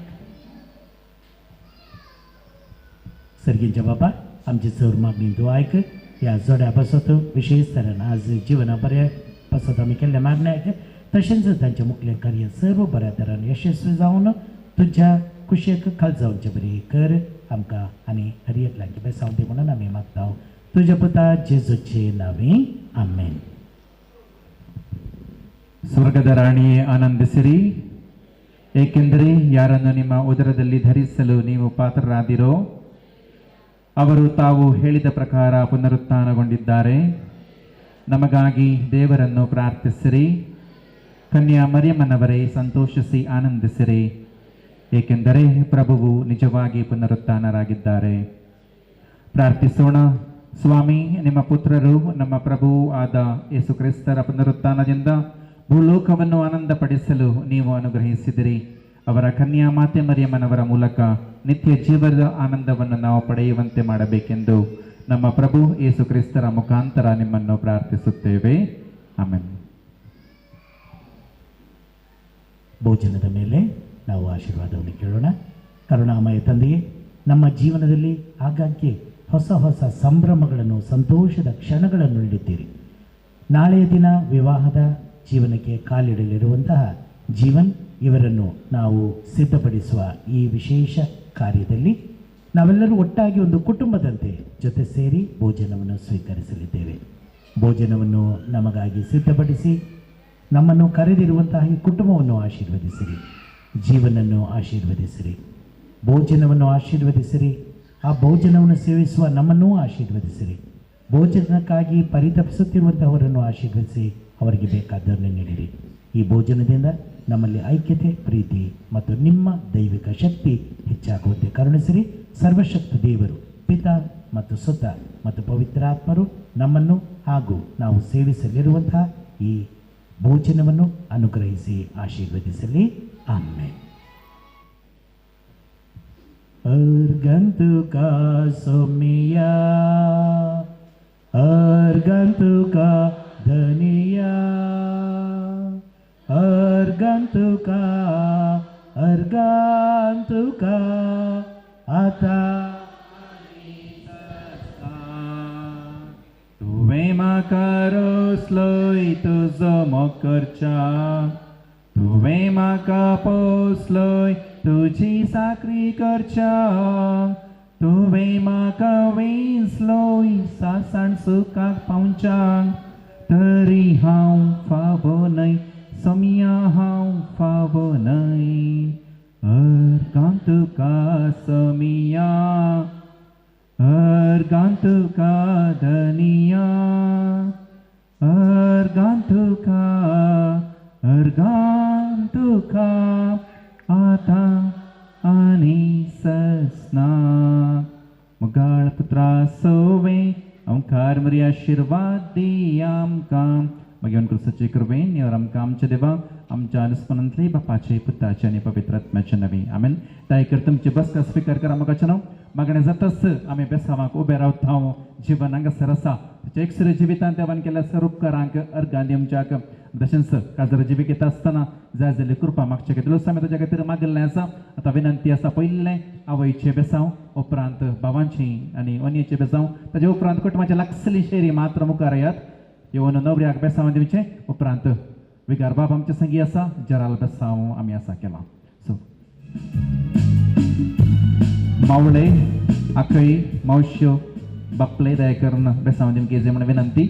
[SPEAKER 6] सर्गींच्या बाबा, आमची चड मागणी तूं आयक. ह्या जोड्या पासत विशेष तरेन आज जिवना बऱ्या पासत आमी केल्ल्या मागण्या ऐक. तशेंच तांचें मुखेल कार्य सर्व बऱ्या तरेन यशस्वी जावन तुज्या कुशेक खालचावचे बरी कर आमकां आनी हरियत लागीं बेसांव दी म्हणून आमी मागता तुज्या पुता जेजूचे नावे. आमेन.
[SPEAKER 4] ಸ್ವರ್ಗದ ರಾಣಿಯೇ ಆನಂದಿಸಿರಿ, ಏಕೆಂದರೆ ಯಾರನ್ನು ನಿಮ್ಮ ಉದರದಲ್ಲಿ ಧರಿಸಲು ನೀವು ಪಾತ್ರರಾದಿರೋ ಅವರು ತಾವು ಹೇಳಿದ ಪ್ರಕಾರ ಪುನರುತ್ಥಾನಗೊಂಡಿದ್ದಾರೆ. ನಮಗಾಗಿ ದೇವರನ್ನು ಪ್ರಾರ್ಥಿಸಿರಿ. ಕನ್ಯಾ ಮರಿಯಮ್ಮನವರೇ, ಸಂತೋಷಿಸಿ ಆನಂದಿಸಿರಿ, ಏಕೆಂದರೆ ಪ್ರಭುವು ನಿಜವಾಗಿ ಪುನರುತ್ಥಾನರಾಗಿದ್ದಾರೆ. ಪ್ರಾರ್ಥಿಸೋಣ. ಸ್ವಾಮಿ, ನಿಮ್ಮ ಪುತ್ರರು ನಮ್ಮ ಪ್ರಭುವೂ ಆದ ಯೇಸು ಕ್ರಿಸ್ತರ ಪುನರುತ್ಥಾನದಿಂದ ಭೂಲೋಕವನ್ನು ಆನಂದಪಡಿಸಲು ನೀವು ಅನುಗ್ರಹಿಸಿದಿರಿ. ಅವರ ಕನ್ಯಾ ಮಾತೆ ಮರಿಯಮ್ಮನವರ ಮೂಲಕ ನಿತ್ಯ ಜೀವದ ಆನಂದವನ್ನು ನಾವು ಪಡೆಯುವಂತೆ ಮಾಡಬೇಕೆಂದು ನಮ್ಮ ಪ್ರಭು ಯೇಸು ಕ್ರಿಸ್ತರ ಮುಖಾಂತರ ನಿಮ್ಮನ್ನು ಪ್ರಾರ್ಥಿಸುತ್ತೇವೆ. ಆಮೆನ್.
[SPEAKER 6] ಭೋಜನದ ಮೇಲೆ ನಾವು ಆಶೀರ್ವಾದವನ್ನು ಕೇಳೋಣ. ಕರುಣಾಮಯ ತಂದೆಯೇ, ನಮ್ಮ ಜೀವನದಲ್ಲಿ ಆಗಾಗ್ಗೆ ಹೊಸ ಹೊಸ ಸಂಭ್ರಮಗಳನ್ನು, ಸಂತೋಷದ ಕ್ಷಣಗಳನ್ನು ನೀಡುತ್ತೀರಿ. ನಾಳೆಯ ದಿನ ವಿವಾಹದ ಜೀವನಕ್ಕೆ ಕಾಲಿಡಲಿರುವಂತಹ ಜೀವನ್ ಇವರನ್ನು ನಾವು ಸಿದ್ಧಪಡಿಸುವ ಈ ವಿಶೇಷ ಕಾರ್ಯದಲ್ಲಿ ನಾವೆಲ್ಲರೂ ಒಟ್ಟಾಗಿ ಒಂದು ಕುಟುಂಬದಂತೆ ಜೊತೆ ಸೇರಿ ಭೋಜನವನ್ನು ಸ್ವೀಕರಿಸಲಿದ್ದೇವೆ. ಭೋಜನವನ್ನು ನಮಗಾಗಿ ಸಿದ್ಧಪಡಿಸಿ ನಮ್ಮನ್ನು ಕರೆದಿರುವಂತಹ ಈ ಕುಟುಂಬವನ್ನು ಆಶೀರ್ವದಿಸಿರಿ. ಜೀವನನ್ನು ಆಶೀರ್ವದಿಸಿರಿ, ಭೋಜನವನ್ನು ಆಶೀರ್ವದಿಸಿರಿ. ಆ ಭೋಜನವನ್ನು ಸೇವಿಸುವ ನಮ್ಮನ್ನೂ ಆಶೀರ್ವದಿಸಿರಿ. ಭೋಜನಕ್ಕಾಗಿ ಪರಿತಪಿಸುತ್ತಿರುವಂತಹವರನ್ನು ಆಶೀರ್ವದಿಸಿ ಅವರಿಗೆ ಬೇಕಾದನ್ನು ನೀಡಿರಿ. ಈ ಭೋಜನದಿಂದ ನಮ್ಮಲ್ಲಿ ಐಕ್ಯತೆ, ಪ್ರೀತಿ ಮತ್ತು ನಿಮ್ಮ ದೈವಿಕ ಶಕ್ತಿ ಹೆಚ್ಚಾಗುವಂತೆ ಕರುಣಿಸಿರಿ. ಸರ್ವಶಕ್ತ ದೇವರು, ಪಿತಾ ಮತ್ತು ಸುತ ಮತ್ತು ಪವಿತ್ರಾತ್ಮರು ನಮ್ಮನ್ನು ಹಾಗೂ ನಾವು ಸೇವಿಸಲಿರುವಂತಹ ಈ ಭೋಜನವನ್ನು ಅನುಗ್ರಹಿಸಿ ಆಶೀರ್ವದಿಸಲಿ. ಆಮೆನ್. अर्गन्तुका सोमिया, अर्गन्तुका धनिया, अर्गन्तुका अर्गन्तुका आता
[SPEAKER 4] तुवे म्हाका रोसलोय तुजो मोकरच्या, तुवे म्हाका पोसलोय तुजी साकरी करच्या, तुवे म्हाका वेंचलोय सासण सुखाक पावच्याक, तरी हांव फावो न्हय सोमिया, हांव फावो न्हय. अर्गां तुका समिया अर्गां तुका धनिया अर्गां तुका आता आनी ससना मुगाळ पुत्रा सोवे ओंकार मरी आशीर्वाद दी आमकां मागीर क्रिस्ताचे कृपेन यार आमकां आमचे देवा आमच्या अनुस्मरणांतले बापाचे पुताचे आनी पवित्र आत्म्याचे नवी आमेन. तायकर तुमची बसका स्वीकार करा म्हाका न्हू मागणें जाताच आमी बेसावाक उबे रावता जिवन हांगासर आसा ताच्या एकसरे जिवितांत देवान केल्या सर्व उपकारांक अर्गां दिवच्याक तशेंच काजर जिविकेत आसतना जाय जाल्यार कृपा मागचे खातीर आमी ताच्या खातीर मागिल्लें आसा. आतां विनंती आसा पयलें आवयचे बेसांव उपरांत भावांची आनी अनियेचे बेसांव ताचे उपरांत कुटुंबाची लागसली शेरी मात्र मुखार येयात. येवन नवऱ्याक बेसांव दिवचें उपरांत विगार बाब आमचे संगी आसा जराल बेसांव आमी आसा केला. सो मावळे आखय मावश्यो बापले दया करून बेसांव दिवंक येजे म्हणून विनंती.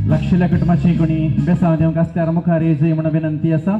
[SPEAKER 4] लक्षल्या कुटुंबाची कोणी बेसांव दिवंक आसल्यार मुखार येजय म्हणून विनंती आसा.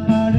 [SPEAKER 9] काढ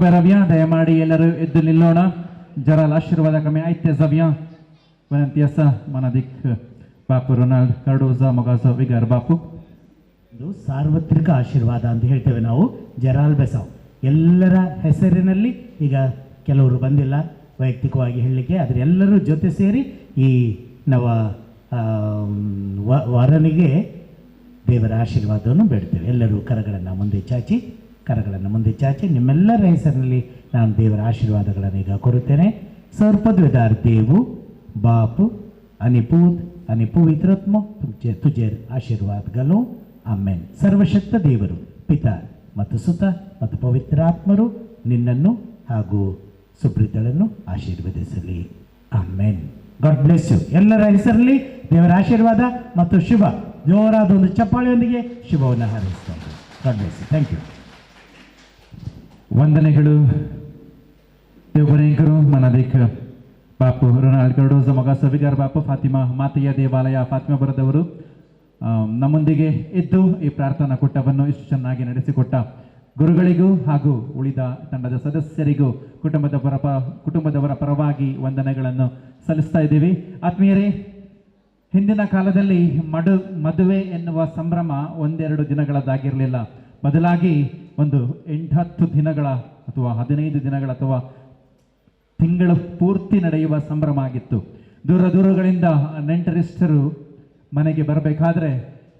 [SPEAKER 4] ಬೆರವ್ಯ ದಯಮಾಡಿ ಎಲ್ಲರೂ ಎದ್ದು ನಿಲ್ಲೋಣ. ಜರಾಲ್ ಆಶೀರ್ವಾದ ಕಮ್ಮಿ ಐತೆ ಜವ್ಯ ವಿನಂತಿ ಅಸ ಮನದಿಕ್ ಬಾಪು ರೊನಾಲ್ಡ್ ಕರ್ಡೋಜ ಮೊಗಾಸ ವಿಗಾರ್ ಬಾಪು.
[SPEAKER 6] ಇದು ಸಾರ್ವತ್ರಿಕ ಆಶೀರ್ವಾದ ಅಂತ ಹೇಳ್ತೇವೆ ನಾವು. ಜರಾಲ್ ಬೆಸಾವ್ ಎಲ್ಲರ ಹೆಸರಿನಲ್ಲಿ, ಈಗ ಕೆಲವರು ಬಂದಿಲ್ಲ ವೈಯಕ್ತಿಕವಾಗಿ ಹೇಳಲಿಕ್ಕೆ, ಆದರೆ ಎಲ್ಲರೂ ಜೊತೆ ಸೇರಿ ಈ ನವ ವರನಿಗೆ ದೇವರ ಆಶೀರ್ವಾದವನ್ನು ಬೇಡ್ತೇವೆ. ಎಲ್ಲರೂ ಕರಗಳನ್ನು ಮುಂದೆ ಚಾಚಿ ನಿಮ್ಮೆಲ್ಲರ ಹೆಸರಿನಲ್ಲಿ ನಾನು ದೇವರ ಆಶೀರ್ವಾದಗಳನ್ನು ಈಗ ಕೋರುತ್ತೇನೆ. ಸರ್ಪದ್ವೆದಾರ್ ದೇವು ಬಾಪು आणि ಪವಿತ್ರಾತ್ಮ ತುಜೆ ಆಶೀರ್ವಾದಗಳು. ಆಮೇನ್. ಸರ್ವಶಕ್ತ ದೇವರು ಪಿತಾ ಮತ್ತು ಸುತ ಮತ್ತು ಪವಿತ್ರಾತ್ಮರು ನಿನ್ನನ್ನು ಹಾಗೂ ಸುಪ್ರೀತಳನ್ನು ಆಶೀರ್ವದಿಸಲಿ. ಆಮೇನ್. God bless you. ಎಲ್ಲರ ಹೆಸರಲ್ಲಿ ದೇವರ ಆಶೀರ್ವಾದ ಮತ್ತು ಶುಭ. ಜೋರಾದ ಒಂದು ಚಪ್ಪಾಳೆಯೊಂದಿಗೆ ಶುಭವನ್ನು ಹಾರೈಸ್ತಾರೆ. God bless you. Thank you.
[SPEAKER 4] ವಂದನೆಗಳು ದೇವರೇಂಕರು ಮನದಿಕ್ ಬಾಪು ರೊನಾಲ್ಡ್ ಕರ್ಡೋಜ ಮೊಗಾಸ ವಿಗಾರ್ ಬಾಪು ಫಾತಿಮಾ ಮಾತೆಯ ದೇವಾಲಯ ಫಾತಿಮಾಪುರದವರು ನಮ್ಮೊಂದಿಗೆ ಇದ್ದು ಈ ಪ್ರಾರ್ಥನಾ ಕೂಟವನ್ನು ಇಷ್ಟು ಚೆನ್ನಾಗಿ ನಡೆಸಿಕೊಟ್ಟ ಗುರುಗಳಿಗೂ ಹಾಗೂ ಉಳಿದ ತಂಡದ ಸದಸ್ಯರಿಗೂ ಕುಟುಂಬದವರ ಪರವಾಗಿ ವಂದನೆಗಳನ್ನು ಸಲ್ಲಿಸ್ತಾ ಇದ್ದೀವಿ. ಆತ್ಮೀಯರೇ, ಹಿಂದಿನ ಕಾಲದಲ್ಲಿ ಮದುವೆ ಎನ್ನುವ ಸಂಭ್ರಮ ಒಂದೆರಡು ದಿನಗಳದ್ದಾಗಿರಲಿಲ್ಲ. ಬದಲಾಗಿ ಒಂದು 8-10 ದಿನಗಳ ಅಥವಾ 15 ದಿನಗಳ ಅಥವಾ ತಿಂಗಳು ಪೂರ್ತಿ ನಡೆಯುವ ಸಂಭ್ರಮ ಆಗಿತ್ತು. ದೂರಗಳಿಂದ ನೆಂಟರಿಷ್ಟರು ಮನೆಗೆ ಬರಬೇಕಾದ್ರೆ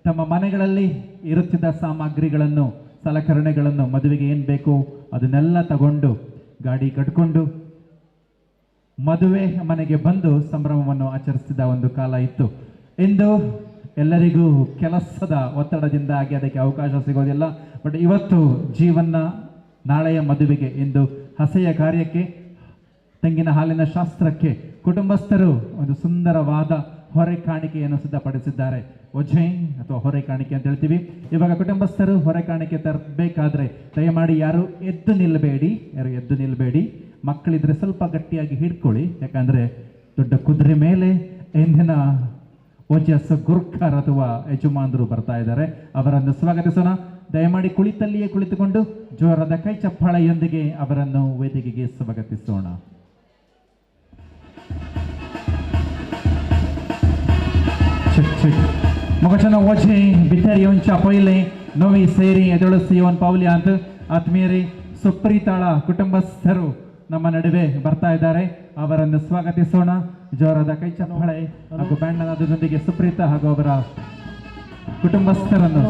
[SPEAKER 4] ತಮ್ಮ ಮನೆಗಳಲ್ಲಿ ಇರುತ್ತಿದ್ದ ಸಾಮಗ್ರಿಗಳನ್ನು, ಸಲಕರಣೆಗಳನ್ನು, ಮದುವೆಗೆ ಏನು ಬೇಕು ಅದನ್ನೆಲ್ಲ ತಗೊಂಡು ಗಾಡಿ ಕಟ್ಕೊಂಡು ಮದುವೆ ಮನೆಗೆ ಬಂದು ಸಂಭ್ರಮವನ್ನು ಆಚರಿಸಿದ ಒಂದು ಕಾಲ ಇತ್ತು. ಇಂದು ಎಲ್ಲರಿಗೂ ಕೆಲಸದ ಒತ್ತಡದಿಂದಾಗಿ ಅದಕ್ಕೆ ಅವಕಾಶ ಸಿಗೋದಿಲ್ಲ. ಬಟ್ ಇವತ್ತು ಜೀವನ ನಾಳೆಯ ಮದುವೆಗೆ, ಇಂದು ಹಸೆಯ ಕಾರ್ಯಕ್ಕೆ, ತೆಂಗಿನ ಹಾಲಿನ ಶಾಸ್ತ್ರಕ್ಕೆ ಕುಟುಂಬಸ್ಥರು ಒಂದು ಸುಂದರವಾದ ಹೊರೆ ಕಾಣಿಕೆಯನ್ನು ಸಿದ್ಧಪಡಿಸಿದ್ದಾರೆ. ಒಜೆ ಅಥವಾ ಹೊರೆ ಕಾಣಿಕೆ ಅಂತ ಹೇಳ್ತೀವಿ. ಇವಾಗ ಕುಟುಂಬಸ್ಥರು ಹೊರೆ ಕಾಣಿಕೆ ತರಬೇಕಾದ್ರೆ ದಯಮಾಡಿ ಯಾರು ಎದ್ದು ನಿಲ್ಲಬೇಡಿ. ಮಕ್ಕಳಿದ್ರೆ ಸ್ವಲ್ಪ ಗಟ್ಟಿಯಾಗಿ ಹಿಡ್ಕೊಳ್ಳಿ, ಯಾಕಂದ್ರೆ ದೊಡ್ಡ ಕುದುರೆ ಮೇಲೆ ಇಂದಿನ ಓಜಸ್ ಗುರ್ಖರ್ ಅಥವಾ ಯಜಮಾನರು ಬರ್ತಾ ಇದ್ದಾರೆ. ಅವರನ್ನು ಸ್ವಾಗತಿಸೋಣ. ದಯಮಾಡಿ ಕುಳಿತಲ್ಲಿಯೇ ಕುಳಿತುಕೊಂಡು ಜೋರದ ಕೈ ಚಪ್ಪಾಳೆಯೊಂದಿಗೆ ಅವರನ್ನು ವೇದಿಕೆಗೆ ಸ್ವಾಗತಿಸೋಣ. मोगाच्यान वचे भितर येवच्या पयले नवी ಸೇರಿ ಎದುಳಿಸಿ येवन पावल्यांत ಆತ್ಮೀಯರೇ ಸುಪ್ರೀತಾಳ ಕುಟುಂಬಸ್ಥರು ನಮ್ಮ ನಡುವೆ ಬರ್ತಾ ಇದ್ದಾರೆ. ಅವರನ್ನು ಸ್ವಾಗತಿಸೋಣ. ಜೋರಾದ ಕೈ ಚಪ್ಪಾಳೆ ಹಾಗೂ ಬ್ಯಾಂಡ್ನದೊಂದಿಗೆ ಸುಪ್ರೀತಾ ಹಾಗೂ ಅವರ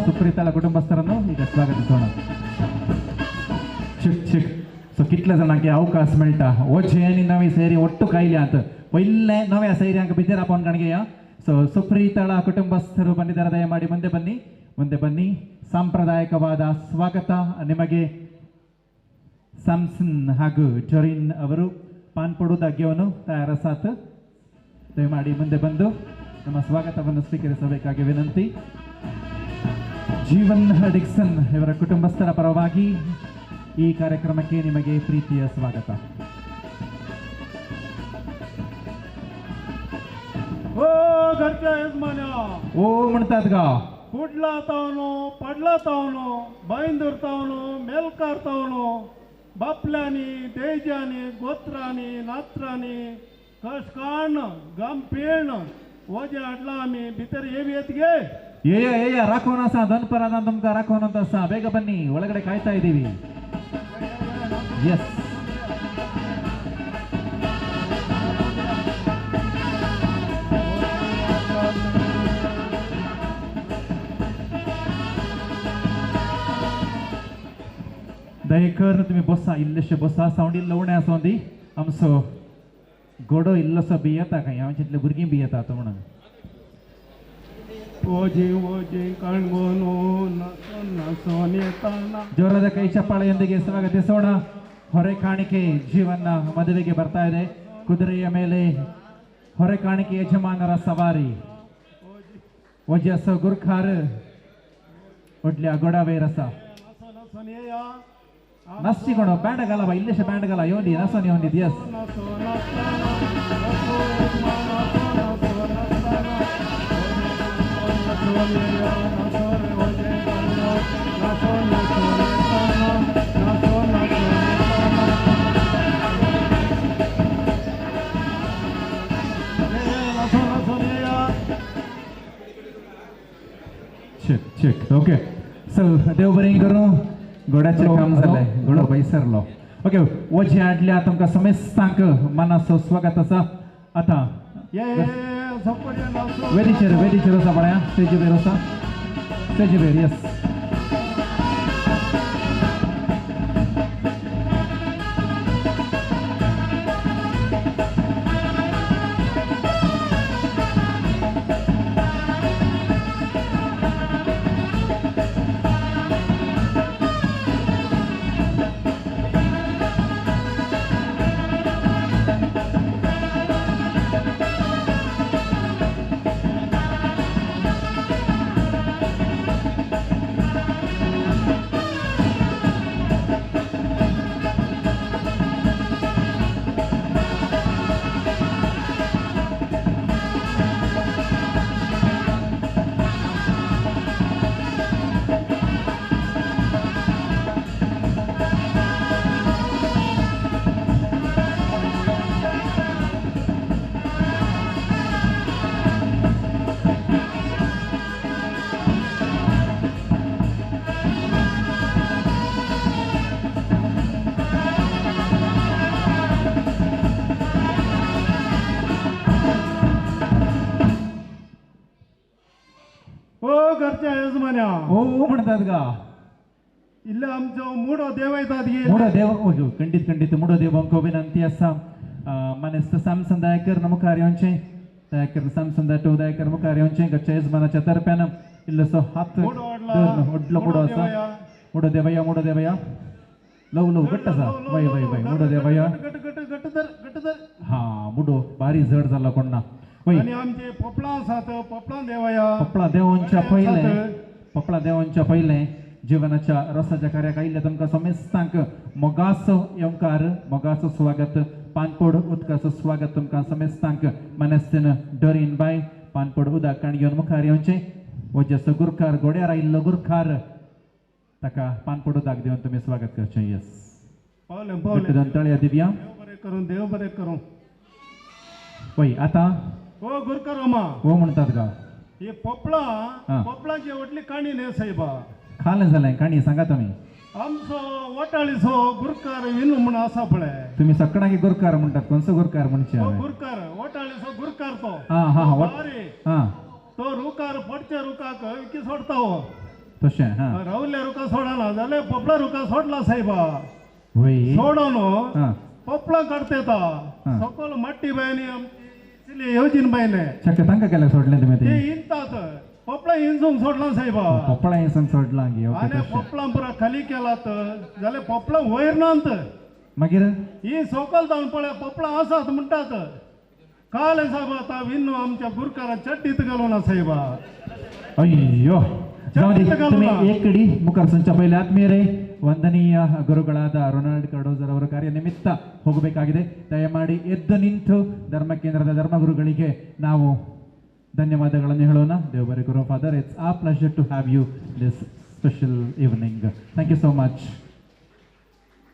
[SPEAKER 4] ಸುಪ್ರೀತಾಳ ಕುಟುಂಬಸ್ಥರನ್ನು ಈಗ ಸ್ವಾಗತಿಸೋಣ. सो कितले जाणांक अवकाश मेळटा. ओझे आनी नवी ಸೇರಿ ಒಟ್ಟು ಕಾಯಿಲೆ ಅಂತ पयले नव्या ಸೇರಿ हांकां भितर आपोवन काणगे. ಸೊ ಸುಪ್ರೀತಾಳ ಕುಟುಂಬಸ್ಥರು ಬಂದಿದ್ದಾರೆ. ದಯಮಾಡಿ ಮುಂದೆ ಬನ್ನಿ. ಸಾಂಪ್ರದಾಯಿಕವಾದ ಸ್ವಾಗತ ನಿಮಗೆ. ಸ್ಯಾಮ್ಸನ್ ಹಾಗೂ ಜೊರಿನ್ ಅವರು ಪಾನ್ಪೊಡು ದಾಗ್ಯವನ್ನು ತಯಾರಸಾತ್. ದಯಮಾಡಿ ಮುಂದೆ ಬಂದು ನಮ್ಮ ಸ್ವಾಗತವನ್ನು ಸ್ವೀಕರಿಸಬೇಕಾಗಿ ವಿನಂತಿ. ಜೀವನ್ ಡಿಕ್ಸನ್ ಇವರ ಕುಟುಂಬಸ್ಥರ ಪರವಾಗಿ ಈ ಕಾರ್ಯಕ್ರಮಕ್ಕೆ ನಿಮಗೆ ಪ್ರೀತಿಯ ಸ್ವಾಗತ.
[SPEAKER 5] ओ घरच्या यजमान्या
[SPEAKER 4] ओ म्हणतात का
[SPEAKER 5] कुडला तावनो पडला तावनो बाईंदूर तावनो मेलकार तावनो बापल्यानी देजानी गोत्रानी नात्रानी कशकाण गंपेण ओजे हाडला आमी भितर येवी येत गे.
[SPEAKER 4] ಏಯ ರಾಕೋನ ಅಸ ದನ್ಪರಾದ ತುಮಕ ರಾಕೋನ ಅಂತ ಅಸ. ಬೇಗ ಬನ್ನಿ, ಒಳಗಡೆ ಕಾಯ್ತಾ ಇದ್ದೀವಿ. ಎಸ್, दयेकर तुम्ही बसा, इल्लेशे बसा. सावंड इल्लो उणें आसोंदी. आमचो गोडो इल्लोसो भियेता काय, हांव चिंतलें भुरगीं भियेता तो म्हणून.
[SPEAKER 5] ओजे कणगोनो नासोन येताना
[SPEAKER 4] ಜೋರಾದ ಕೈ ಚಪ್ಪಾಳೆಯೊಂದಿಗೆ ಸ್ವಾಗತಿಸೋಣ. ಹೊರೆ ಕಾಣಿಕೆ ಜೀವನ ಮದುವೆಗೆ ಬರ್ತಾ ಇದೆ. ಕುದುರೆಯ ಮೇಲೆ ಹೊರೆ ಕಾಣಿಕೆ ಯಜಮಾನರ ಸವಾರಿ. ವಜಸ ಗುರ್ಖಾರ್ ಒಡ್ಲಿಯ ಗೊಡವೆ ರಸ ನಸ್ಸಿಕೊಂಡು ಬ್ಯಾಂಡಗಲ ಇಲ್ಲೇಶ ಬ್ಯಾಂಡಗಲ ಯೋಂದಿ ನಸೋನಿ ಹೊಂದಿದ್. ಎಸ್, चेक ओके चल देव बरें करूं घोड्याचें काम जालें घोडो बैसरलो ओके वजे आदल्या तुमकां समेस्तांक मनाचो स्वागत आसा आतां वेदीचेर आसा पळया स्टेजी वयर आसा स्टेजी वयर यस
[SPEAKER 5] घरच्या यजमान्या
[SPEAKER 4] ओ म्हणतात गा
[SPEAKER 5] इल्ले आमचो मुडो देव येतात
[SPEAKER 4] मुडो देव ओके खंडीत खंडीत मुडो देवांक विनंती आसा मनेस्त सामसन दायकर मुखार येवचें दायकर सामसन दाटो दायकर मुखार येवचें घरच्या यजमानाच्या तर्फ्यान इल्लोसो हात व्हडलो मुडो आसा मुडो देवया लव लव घट्ट आसा वय वय वय मुडो देवया हा मुडो भारी जड जालो कोण ना
[SPEAKER 5] आणि आमचे पोपळा आसात पोपळा देवया
[SPEAKER 4] पोपळा देवांच्या पहिले जीवनाच्या रसाच्या कार्याक आयिल्ले तुमकां समेस्तांक मोगाचो येवकार मोगाचो स्वागत पानपोड उदकाचो स्वागत तुमकां समेस्तांक मनेस्तीन डोरीन बाय पानपोड उदक काण घेवन मुखार येवचें वजेचो गुरकार घोड्यार आयिल्लो गुरकार ताका पानपोड उदक दिवन तुमी स्वागत करचें यस
[SPEAKER 5] पावले
[SPEAKER 4] तळया दिव्या
[SPEAKER 5] देव बरें करूं
[SPEAKER 4] वय आतां
[SPEAKER 5] हो गुरकार अमा
[SPEAKER 4] हो म्हणतात गा
[SPEAKER 5] हे पोपळाची व्हडली काणी न्ही साहेबा
[SPEAKER 4] खालें जालें काणी सांगा तुमी
[SPEAKER 5] आमचो वटाळीचो गुरकार विनू म्हण आसा पळय
[SPEAKER 4] तुम्ही सकाळी गुरकार म्हणतात कोणसो गुरकार म्हणचे
[SPEAKER 5] गुरकार वटाळीचो गुरकार तो
[SPEAKER 4] हा
[SPEAKER 5] तो रुकार पडच्या रुकाक विकी सोडता हो
[SPEAKER 4] तशें
[SPEAKER 5] रावल्या रुका सोडना जाल्यार पोपळा रुका सोडला साहेबा
[SPEAKER 4] वय
[SPEAKER 5] सोडून पोपळा काडते सकल माट्टी बायनी येवजीन बायले
[SPEAKER 4] शक्य तांकां केल्यार सोडलें तुमी
[SPEAKER 5] ते इंतात पोपळा इंसूंक सोडला साहेबा
[SPEAKER 4] पोपळा इंसून सोडला गे
[SPEAKER 5] आनी पोपळा पुरा खाली केलात जाल्यार पोपळा वयर नात
[SPEAKER 4] मागीर
[SPEAKER 5] ही सकल जावन पळय पोपळा आसात म्हणटात काल साहेबा आता विन्नू आमच्या गुरकारा चड्डीत घालो ना साहेबा
[SPEAKER 4] अय्यो तुम्ही एक कडी मुखार संच्या पहिले ಆತ್ಮೀಯರೇ ವಂದನೀಯ ಗುರುಗಳಾದ ರೊನಾಲ್ಡ್ ಕಾರ್ಡೋಜರ್ ಅವರ ಕಾರ್ಯನಿಮಿತ್ತ ಹೋಗಬೇಕಾಗಿದೆ ದಯಮಾಡಿ ಎದ್ದು ನಿಂತು ಧರ್ಮ ಕೇಂದ್ರದ ಧರ್ಮಗುರುಗಳಿಗೆ ನಾವು ಧನ್ಯವಾದಗಳನ್ನು ಹೇಳೋಣ ದೇವರೇ ಗುರು father it's a pleasure to have you this special evening thank you so much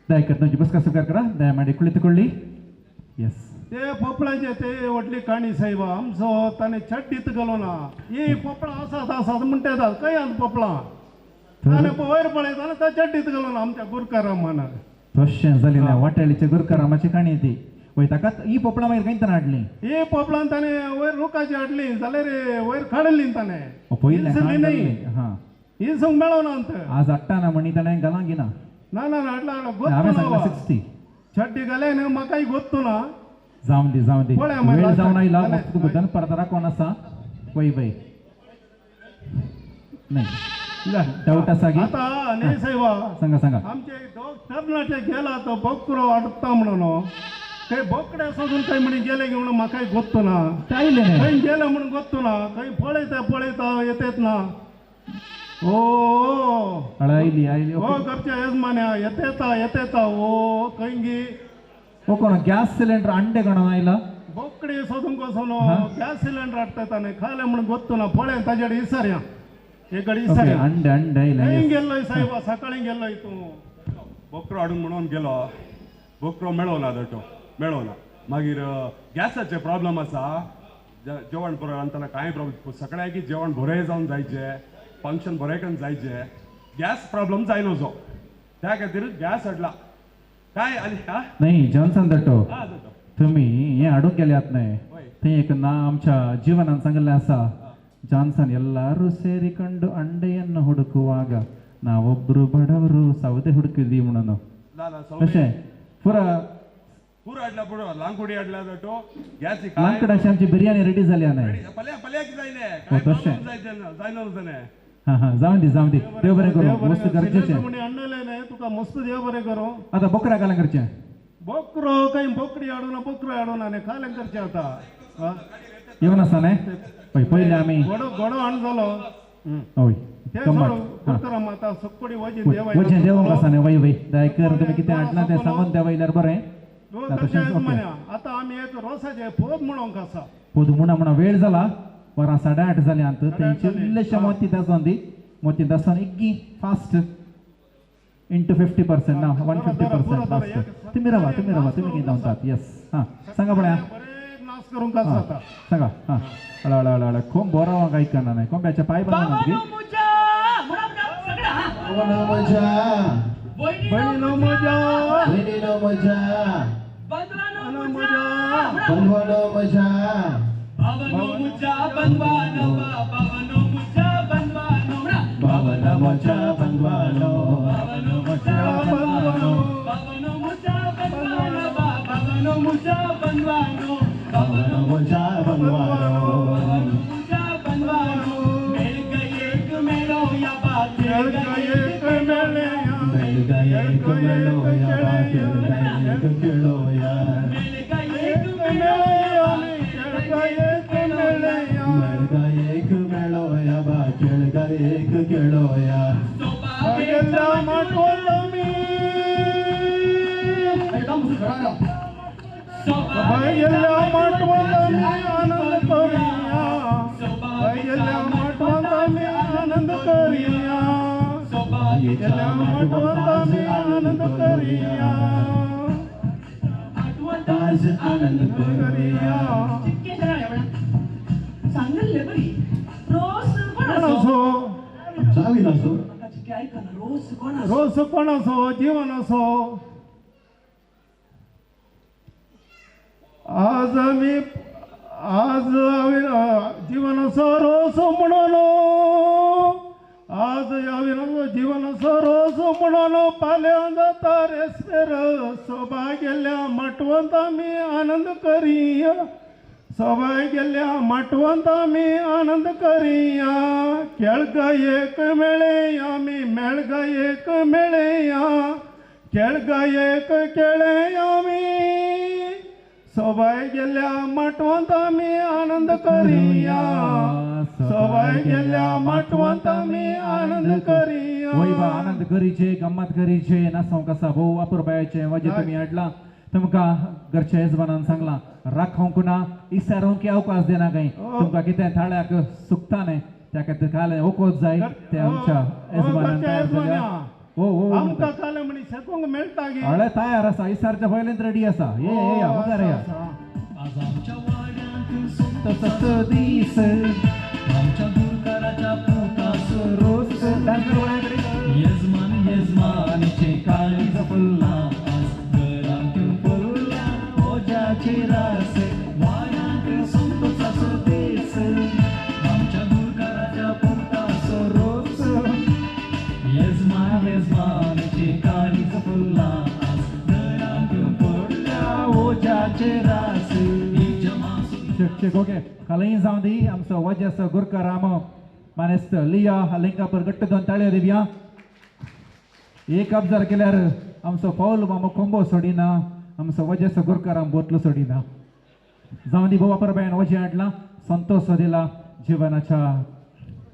[SPEAKER 4] ದಯಕಟ್ಟು तुमची पुस्तक स्वीकार करा दयमाडी कुಳಿತುಕೊಳ್ಳಿ यस
[SPEAKER 5] ते पोपळाचे ते व्हडली काणी साहेबा आमचो ताणे चड्डीत घालो ना ही पोपळा आसात म्हणटात खंय आसा पोपळा आनी वयर पळयता त्या चड्डीत घालो ना आमच्या गुरकारा मनाक
[SPEAKER 4] तशें जाली ना वाटाळीच्या गुरकारामाची काणी ती वय ताका ही पोपळा मागीर खंयतन हाडली
[SPEAKER 5] ही पोपळान ताणे वयर रुखाची हाडली जाल्यार वयर काडली ताणे
[SPEAKER 4] पयलें हा
[SPEAKER 5] ही संग मेळोना अंत
[SPEAKER 4] आज हाडटाना म्हणी ताणें घालांक ना
[SPEAKER 5] ना हाडला
[SPEAKER 4] हांवें सांगला 60
[SPEAKER 5] चड्डी घाले न्हू म्हाकाय गोत्तू ना
[SPEAKER 4] जावन दी वेळ जावन आयला मस्त बदन परत कोण आसा वय वय नाही डाऊट आसा की
[SPEAKER 5] आता न्ही साहेबा
[SPEAKER 4] सांगा
[SPEAKER 5] आमचे दोग तरणाटे गेला तो बोकरो हाडटा म्हणून खंय बोकडे सोदून खंय म्हणी गेले घेवन म्हाकाय गोत्तू ना
[SPEAKER 4] आयले
[SPEAKER 5] खंय गेले म्हणून गोत्तू ना खंय पळयता येतेत ना ओ
[SPEAKER 4] आयली
[SPEAKER 5] ओ घरच्या यजमान्या येतेता ओ खंय
[SPEAKER 4] ओ कोण गॅस सिलेंडर अंडे कोण आयला
[SPEAKER 5] बोकडे सोदून कसोन गॅस सिलेंडर हाडटा खाले म्हणून गोत्तू ना पळय ताजेड इसरया एक गडी इसरया
[SPEAKER 4] अंडे
[SPEAKER 5] खंय गेल्लोय साहेबा सकाळी गेल्लोय तूं
[SPEAKER 9] बोकरो हाडून म्हणून गेलो बोकरो मेळोना दटो मेळोना मागीर गॅसाचे प्रॉब्लेम आसा जेवण बरोबर रांदतना कांय प्रॉब्लेम सगळ्यांक जेवण बरें जावन जायचें फंक्शन बरें करून जायचे गॅस प्रॉब्लेम जायना जो त्या खातीर गॅस हाडला काय आनी हा
[SPEAKER 4] नाही जॉन्सन दट्टो
[SPEAKER 9] हा जाता
[SPEAKER 4] तुम्ही हे हाडूंक गेल्यात न्हय
[SPEAKER 9] होय
[SPEAKER 4] ते एक ना आमच्या ಜೀವನಾನ್ ಸಂಗಲ್ಲೇ ಆಸಾ ಜಾನ್ಸನ್ ಎಲ್ಲರೂ ಸೇರಿಕೊಂಡು ಅಂಡೆಯನ್ನು ಹುಡುಕುವಾಗ ನಾವೊಬ್ರು ಬಡವರು ಸೌದೆ ಹುಡುಕಿದ್ವಿ म्हणून
[SPEAKER 9] ना
[SPEAKER 4] कशें पुरा
[SPEAKER 9] पूर हाडला पुरो लांगुडी हाडला जातो गॅस
[SPEAKER 4] लांकडाची आमची बिर्याणी रेडी झाली नाही
[SPEAKER 9] पल्याक जायने
[SPEAKER 4] हो,
[SPEAKER 9] काय
[SPEAKER 4] तशें.
[SPEAKER 9] जायना जाणे
[SPEAKER 4] हा हा जाऊन दी देव बरें करूं मस्त गरजेचें
[SPEAKER 5] म्हणे आणलेले नाही तुका मस्त देव बरें करूं
[SPEAKER 4] आता बोकरा घालां करचें
[SPEAKER 5] बोकरो काही बोकडी हाडून बोकरो हाडून आनी खालें करचें आता हा?
[SPEAKER 4] येवन आसा न्हय पयले आमी
[SPEAKER 5] घोडो घोडो हाण जालो
[SPEAKER 4] हय
[SPEAKER 5] ते
[SPEAKER 4] गंमत
[SPEAKER 5] सोडून करम आता सकडी वजीन
[SPEAKER 4] वचें देवूंक आसा न्हय वय वय दायकर तुमी कितें हाडलां तें सांगून देवयल्यार बरें तशेंच ओके
[SPEAKER 5] आता आमी एक रोसाचे फोग म्हणूंक आसा
[SPEAKER 4] पोदू म्हणा वेळ जाला वरां 8:30 जाली अंत तेंचे इल्लेशें मोती दासोवन दी मोती दासोवन इग्गी फास्ट इंटू 50% ना 150% फास्ट तुम्ही रावा तुम्ही कितें धांवतात येस हां सांगा पळया
[SPEAKER 5] बरें नाच करूंक आसा आता
[SPEAKER 4] सांगा हां हळू खूब बरो आयकना न्हय कोंब्याचे पांय बांदून दी
[SPEAKER 5] बहिणीनो मजा आनंद करिया आनंद करिया रोज कोण असो जीवन असो आज जीवन असो रोज म्हणून आज जीवन असो रोज म्हणून पाल्या जाता रेस्पेर सोबा गेल्या माटवंत आमी आनंद करिया सोबा गेल्या माटवंत आमी आनंद करिया केळगा एक मेळे आमी मेळगा एक मेळया केळगा एक केळे आमी सोबाय गेल्या माटवंत आमी आनंद करिया सोबाय गेल्या माटवंत आमी आनंद करिया
[SPEAKER 4] वय बा आनंद करीचे गम्मत करीचे नाचोंक आसा भोव वापुरबायाचे वजे तुमी हाडला तुमकां घरच्या येजमानान सांगला राखोंक ना इसारोंक अवकाश देना काय तुमकां कितें थाळ्याक सुकता न्हय त्या खातीर काले ओकोच जाय ते आमच्या येजमानान तयार जाल्या हो
[SPEAKER 5] आमकां काले म्हणी शेकोंक मेळटा गे
[SPEAKER 4] हळे तयार आसा इसारच्या पयलेंत रेडी आसा ये या मुखार या
[SPEAKER 10] आज आमच्या वाड्यात संत दीस आमच्या गुरकाराच्या पोटास
[SPEAKER 4] रोज
[SPEAKER 10] यजमानीचे काळीज फुलला आज घरांत फुलला ओजाचे रास वाड्यात संतोषाचो दीस आमच्या गुरकाराच्या पोटास रोज यजमानीचे काळीज फुलला आज घरांत फुलला ओजाचे रास
[SPEAKER 4] शिक्षक ओके कलई जाऊं दी आमचो वजस गुरकाराम मानेस्त लिया लिंका पर गट्ट दोन ताळ्यो दिवया एक अब्जर केल्यार आमचो पाऊल मामो कोंबो सोडिना आमचो वजस गुरकाराम बोटलो सोडिना जाऊं दी बोवा परबायन वजे हाडला संतोष दिला जीवनाच्या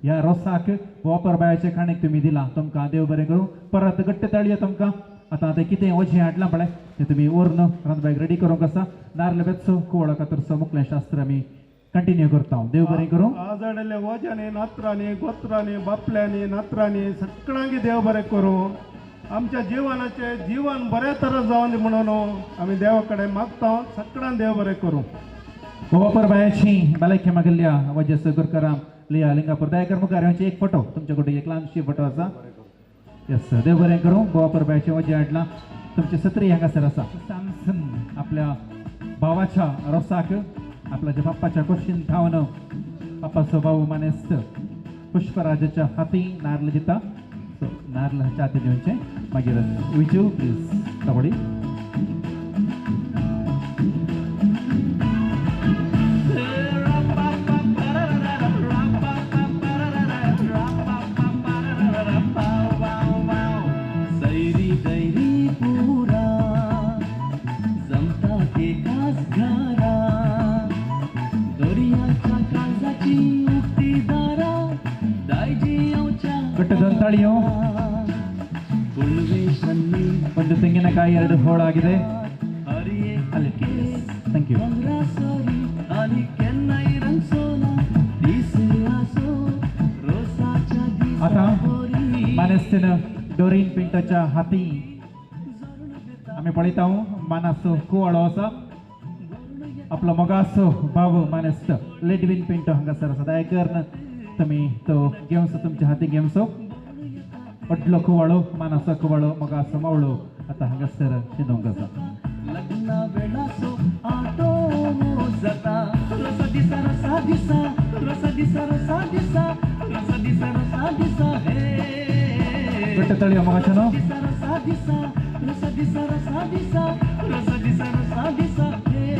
[SPEAKER 4] ह्या रोसाक बोवा परबायाचे खाणीक तुमी दिला तुमकां देव बरें करूं परत गट्ट ताळयो तुमकां आतां कितें वजें हाडलां पळय तें तुमी ओर्न रांदबायक रेडी करूंक आसा नारळ बेतसो कुवळा कातरचो मुखलें शास्त्र आमी कंटिन्यू करता देव बरें करूं
[SPEAKER 5] आज हाडले वजांनी नात्रांनी गोत्रांनी बापल्यांनी नात्रांनी सगळ्यांक देव बरें करूं आमच्या जीवनाचे जीवन बरे तरेन जावन म्हणून आमी देवा कडेन मागता सगळ्यांक देव बरें करूं
[SPEAKER 4] बोवा परबायाची बालायकी मागिल्ल्या वजस गुरकाराम लिया लिंगापूर दयाकर मुखार यांची एक फोटो तुमच्याकडे एक लहानशी फोटो असा येस देव बरें करूं गोवा परब्याचे वजे हाडला तुमचे सत्री हांगासर आसा सॅमसन आपल्या भावाच्या रोसाक आपल्या बाप्पाच्या कुशीन धावन बाप्पाचो भाऊ मानेस्त पुष्पराजाच्या हाती नारळ दिता सो नारळाच्या हाती दिवचे मागीर विजू प्लीज कबड्डी
[SPEAKER 10] सैरी दैरी पुरा जमता एकाच घरा दर्याच्या काळजाची उक्ती दारा दायजी येवच्या
[SPEAKER 4] ಗಟ್ಟ ದಂತಾಳಿಯೋ
[SPEAKER 10] ಕುಳ್ವೇಶನ್ನಿ
[SPEAKER 4] ಒಂದು ತೆಂಗಿನಕಾಯಿ 2 ಹೋಳಾಗಿದೆ
[SPEAKER 10] ಹರಿಯೇ
[SPEAKER 4] ಅಲ್ಲಿ ಥ್ಯಾಂಕ್ ಯು
[SPEAKER 10] सरी आणि केन्नाय रंगसोना दिसलासो रोसाच्या
[SPEAKER 4] आता
[SPEAKER 10] दिसा
[SPEAKER 4] मानेस्तीन डोरीन पिंटाच्या हाती आम्ही पळयता मानासो कुवाळो आसा आपलो मोगासो भाव मानेस्त लेडवीन पिंटो हांगासर आसा दयाकर तुम्ही तो घेवसो तुमच्या हाती घेवसो व्हडलो कुवाळो मानासो कुवाळो मोगासो मावळो आता हांगासर शिंदोवंक आसा
[SPEAKER 10] लग्ना वेळासो आटो जाता रसा दिसा रसा दिसा रसा दिसा रसा दिसा रसा दिसा रसा दिसा हे
[SPEAKER 4] गट्ट तळियो मोगाचनो
[SPEAKER 10] दिसा रसा दिसा रसा दिसा रसा दिसा रसा दिसा रसा दिसा हे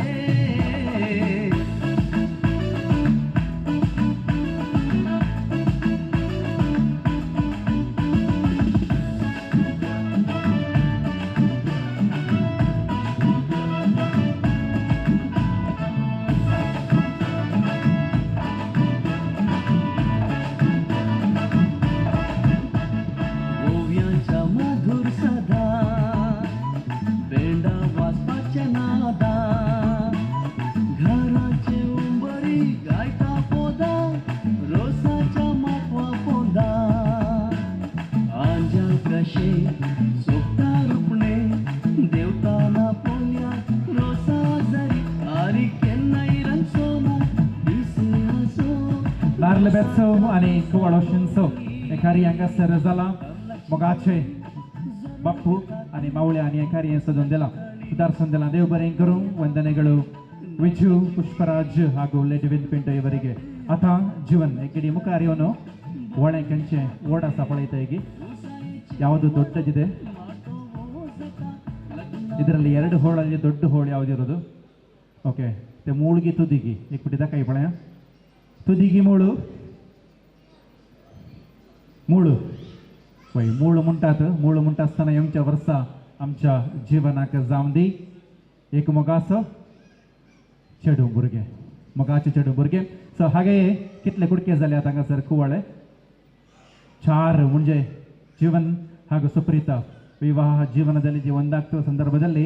[SPEAKER 10] ओव्यांच्या मधुर सदा बेंडा वाजपाच्या नादा घराचे उंबरी गायता पोदा रोसाच्या मापवा पोदा आंजा कशे सोपता रुपणे देवताना पोल्या रोसा जरी आरी केन्नाय रंगसोना दिसलासो
[SPEAKER 4] नारळ बेत्सो आणि कुवाळो शिंसो एखारी हांगासर जाला मोगाचे बाप्पू आणि मावळे आणि एखारी हें सजून दिला सुदारसन दिला देव बरें करूं ವಂದನೆಗಳು ವಿಜು ಪುಷ್ಪರಾಜ್ ಹಾಗೂ ಲೆಡ್ವಿನ್ ಪಿಂಟೋ ಇವರಿಗೆ ಅಥ ಜೀವನ್ ಎಕಡಿ ಮುಖಾರಿಯವನು ಒಣ ಕಂಚೆ ಓಡಾಸ ಪಳೈತ ಈಗ ಯಾವುದು ದೊಡ್ಡದಿದೆ ಇದರಲ್ಲಿ 2 ಹೋಳಲ್ಲಿ ದೊಡ್ಡ ಹೋಳು ಯಾವುದಿರೋದು ಓಕೆ ते ಮೂಳ್ಗಿ ತುದಿಗಿ ಇಕ್ಬಿಟ್ಟಿದ್ದ ಕೈ ಪಳೆಯ ತುದಿಗಿ ಮೂಳು मूळ वय मूळ म्हणटा आसतना येवच्या वर्सा आमच्या जिवनाक जावं दी एक मोगासो चेडू भुरगें मोगाचे चेडू भुरगें सो हागे कितले कुडके जाले हांगासर कुवाळे 4 म्हणजे ಜೀವನ್ ಹಾಗೂ ಸುಪ್ರೀತಾ ವಿವಾಹ ಜೀವನದಲ್ಲಿ ಒಂದಾಗ್ತಿರುವ ಸಂದರ್ಭದಲ್ಲಿ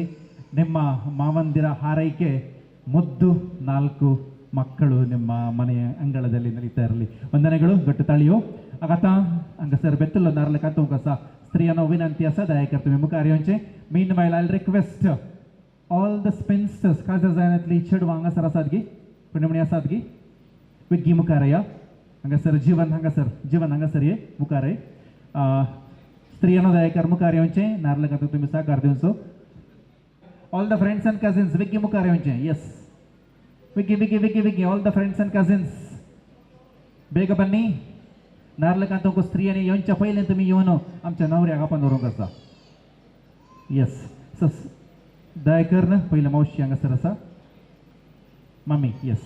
[SPEAKER 4] ನಿಮ್ಮ ಮಾವಂದಿರ ಹಾರೈಕೆ ಮುದ್ದು 4 ಮಕ್ಕಳು ನಿಮ್ಮ ಮನೆಯ ಅಂಗಳದಲ್ಲಿ ನಡೀತಾ ಇರಲಿ ವಂದನೆಗಳು ಗಟ್ಟು ತಾಳಿಯೋ आता हांगासर बेतलो नारळ कातूंक आसा स्त्रियांनो विनंती आसा दयाकर तुमी मुखार येवचें मीनवायल आय रिक्वेस्ट ऑल द स्पिन्स्टर्स काजार जायनातली चेडवां हांगासर आसात गी पुण्यमणी आसात गी विग्गी मुखार या हांगासर जीवन हांगासर ये मुखार ये स्त्रियांनो दयाकर मुखार येवचें नारळ कातूंक तुमी साकार दिवचो all the friends and cousins विग्गी मुखार येवचें यस विग्गी all the friends and cousins बेग बन्नी नारळ कातूंक स्त्रियांनी येवच्या पयलीं तुमी येवन आमच्या नवऱ्याक आपण दवरूंक आसा येस सो दयाकर पयले मावशी हांगासर आसा मामी येस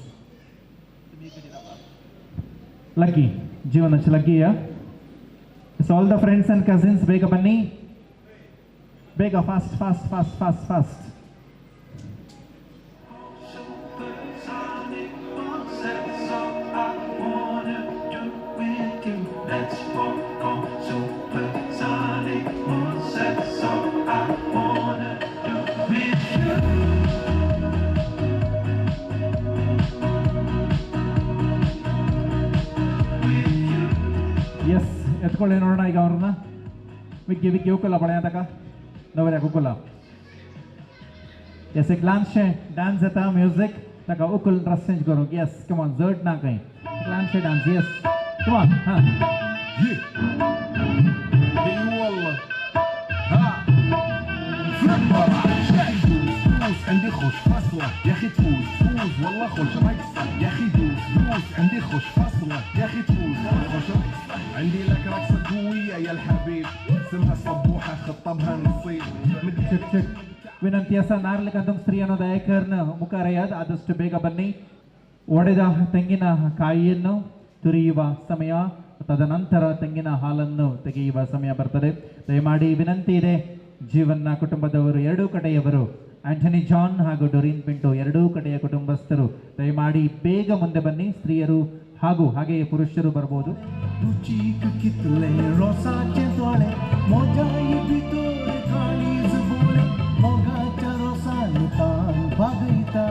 [SPEAKER 4] लकी जीवनाची लकी या so all the friends and cousins बेग बन्नी बेग fast fast fast fast fast yes ಎತ್ಕೊಳ್ಳಿ ನೋಡೋಣ ಈಗ ಅವ್ರನ್ನ ವಿಕ್ಕಿ ಉಕ್ಕಲ್ಲ ಪಡೆಯ ತಕ नवऱ्याक उकला येस एक ल्हानशें डान्स येता म्युजीक ताका उकल रस्सेंज करूंक येस कमॉन जड ना खंय clamshell dance, yes. Come on, huh?
[SPEAKER 11] اي والله ها فلمبر فوز عندي خوش فاصلة يا اخي تفوز والله خوش رقصة يا اخي دوس عندي خوش فاصلة يا اخي تفوز خوش رقصة عندي لك رقصة قوية يا الحبيب اسمها صبوحة خطبها نصيب
[SPEAKER 4] check check ವಿನಂತಿಯಸ ನಾರ್ಲಿಕ್ಕಂತ ಸ್ತ್ರೀ ಅನ್ನೋದು ದಯಕರ್ನ ಮುಖಾರಯಾದ ಆದಷ್ಟು ಬೇಗ ಬನ್ನಿ. ಒಡೆದ ತೆಂಗಿನ ಕಾಯಿಯನ್ನು ತುರಿಯುವ ಸಮಯ, ತದನಂತರ ತೆಂಗಿನ ಹಾಲನ್ನು ತೆಗೆಯುವ ಸಮಯ ಬರ್ತದೆ. ದಯಮಾಡಿ ವಿನಂತಿ ಇದೆ, ಜೀವನ್ನ ಕುಟುಂಬದವರು ಎರಡೂ ಕಡೆಯವರು, ಆಂಟನಿ ಜಾನ್ ಹಾಗೂ ಡೊರಿನ್ ಪಿಂಟೋ ಎರಡೂ ಕಡೆಯ ಕುಟುಂಬಸ್ಥರು ದಯಮಾಡಿ ಬೇಗ ಮುಂದೆ ಬನ್ನಿ. ಸ್ತ್ರೀಯರು ಹಾಗೂ ಹಾಗೆಯೇ ಪುರುಷರು ಬರ್ಬೋದು.
[SPEAKER 10] रुचीक कितले रोसाचे दोळे मोजाई भितर काळीज बोळे मोगाच्या रोसान तान बागयता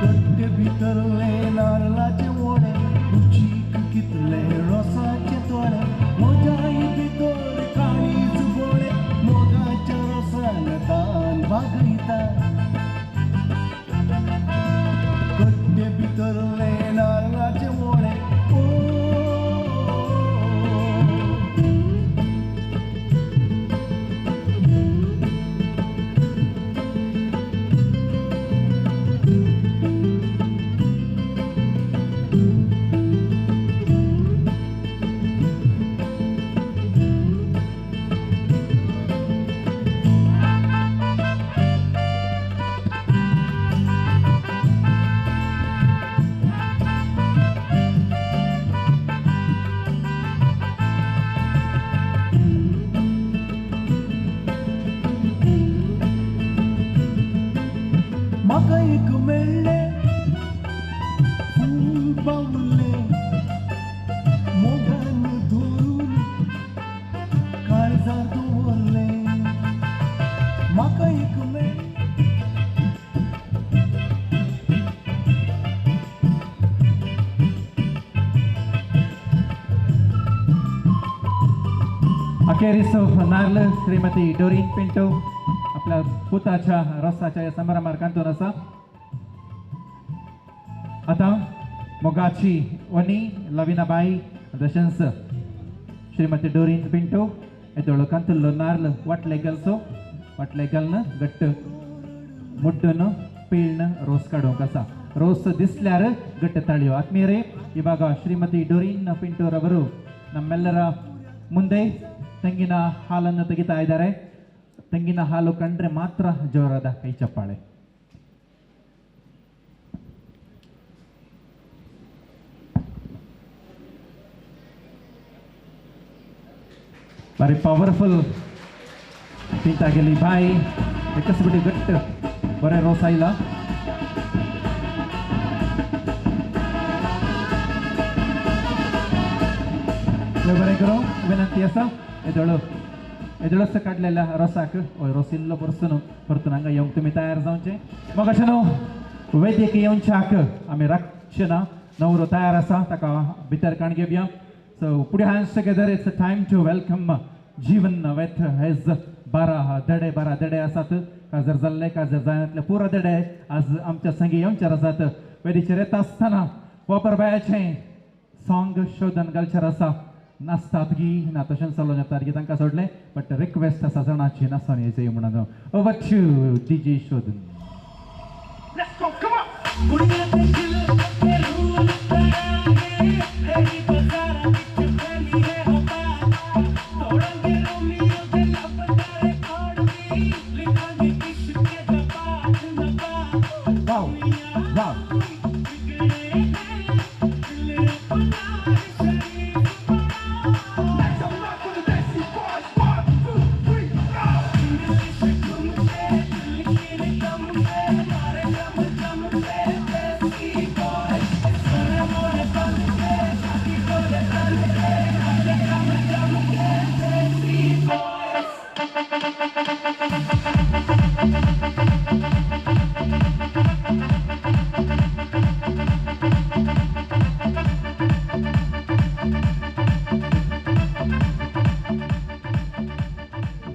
[SPEAKER 10] कट्टे भितरले नारळाचे ओळे रुचीक कितले रोसाचे दोळे मोजाई भितर काळीज बोळे मोगाच्या रोसान तान बागयता कट्टे भितरले नारळाचे ओळे म्हाका एक मेळ्ळे फूल बावल्ले मोगान धरून काळजार दवरले म्हाका एक मेळ्ळे
[SPEAKER 4] अखेरीस नारळ श्रीमती डोरीन पिंटो आपल्या पुताच्या रसाच्या या समारंभार कांतून असा. आता मोगाची वनी लविनाबाई दशंस श्रीमती डोरीन पिंटो येदोळ कांतुल्लो नारळ वाटले घालन गट्ट मुड्डन पीळन रोस काडूंक आसा. रोस दिसल्यार गट्ट ताळयो. आत्मीयರೇ, ಇವಾಗ ಶ್ರೀಮತಿ ಡೋರಿನ್ ಪಿಂಟೋರವರು ನಮ್ಮೆಲ್ಲರ ಮುಂದೆ ತೆಂಗಿನ ಹಾಲನ್ನು ತೆಗಿತಾ ಇದ್ದಾರೆ. ತೆಂಗಿನ ಹಾಲು ಕಂಡ್ರೆ ಮಾತ್ರ ಜೋರಾದ ಕೈ ಚಪ್ಪಾಳೆ. बारी पॉवरफुल पिंता गेली बाय एकच बिटी घट्ट बरे रोस आयला. बरें करूं विनंती आसा. एदळस काडलेल्या रोसाक रोस इल्लो परतून हांगा येवंक तुमी तयार जावचें. मग अशें न्हू वैद्यकीय येवच्याक आमी राखचे ना. नवरो तयार आसा, ताका भितर काण घेवया. So put your hands together. It's a time to welcome Jeevan with his 12 Dade आसात. काजर जाल्ले काजर जायतले पुरो दडे आज आमच्या संगी येवंचार आसात. वेदीचेर येता आसतना वापरबायाचें सॉंग शोधन घालचेर आसा. नाचतात गी ना तशेंच चलोवन येतात गी तांकां सोडलें. बट रिक्वेस्ट आसा जाणाची नाचोन येचें म्हणून. ओवर टू डीजे शोधन.
[SPEAKER 10] Let's go, come on! कुड़ियां ते दिल ते रूल करांगे तेरी बाजारा विच फैली है हवा तोड़ेंगे रोमियो ते लपटारे कोड़ी लिखांगे इश्क के जबात नबा
[SPEAKER 4] वाओ वाओ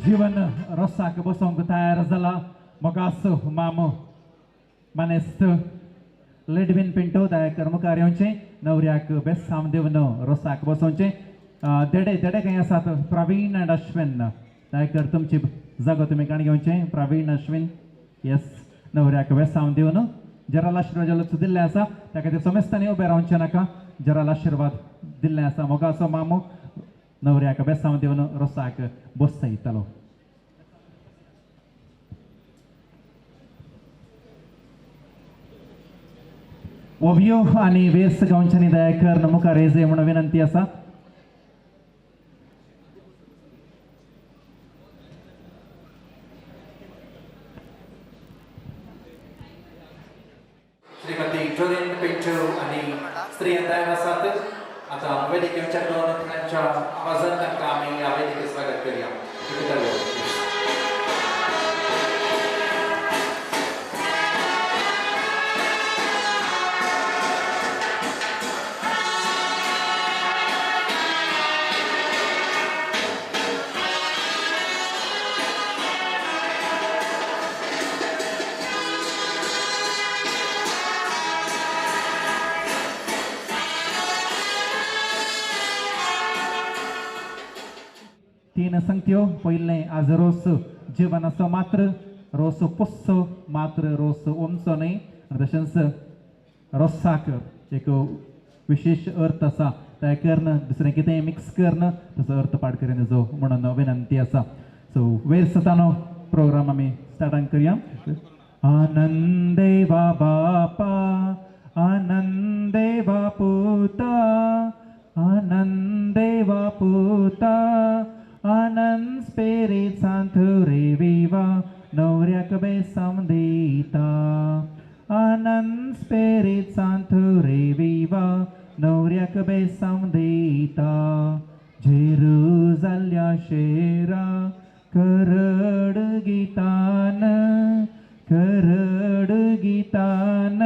[SPEAKER 4] जीवन रसाक बसोंक तयार जाला. मोगास माम मानेस्त लेडविन पिंटो त्या कर्मकार्यांचे नवऱ्याक बेस्ट सामदेवन रोसाक बसोवचे देडे काही आसात प्रवीण अँड अश्विन त्या तुमची जागो तुमी काण घेवचे प्रवीण अश्विन येस नवऱ्याक बेस्ट सामदेवन जराल आशिर्वाद दिल्ले आसा त्या खातीर समेस्तांनी उबे रावचे नाका जराल आशिर्वाद दिल्ले आसा मोगाचो मामू नवऱ्याक बेस्ट सामदेवन रोसाक बसयतलो ओवियो आणि वेस गांवच्यानी दयाकर मुखार येजे म्हणून विनंती आसा श्रीमती जोरिन पिंटो आणि स्त्री दयान आसात आता वेदिकेच्या दोन त्यांच्या आवाजान तांकां आमी ह्या वेदिकेक स्वागत करूया तीन संख्यो पहिले आज रोस जीवनाचो मात्र रोस पुस्सो मात्र रोस ओमचो न्हय तशेंच रोसाक एक विशेष अर्थ आसा त्या करून दुसरें कितेंय मिक्स करून तसो अर्थ पाड करीन जो म्हणून विनंती आसा सो वेर सतानो प्रोग्राम आमी स्टार्टान करया आनंदे बापा आनंदे बापुता आनंदे बापुता आनंद स्पिरिट सांतो रेविवा नवऱ्याक बेसाम दिता आनंद स्पिरिट सांतो रेविवा नवऱ्याक बेसाम दिता जेरुजाल्या शेरा करड गितान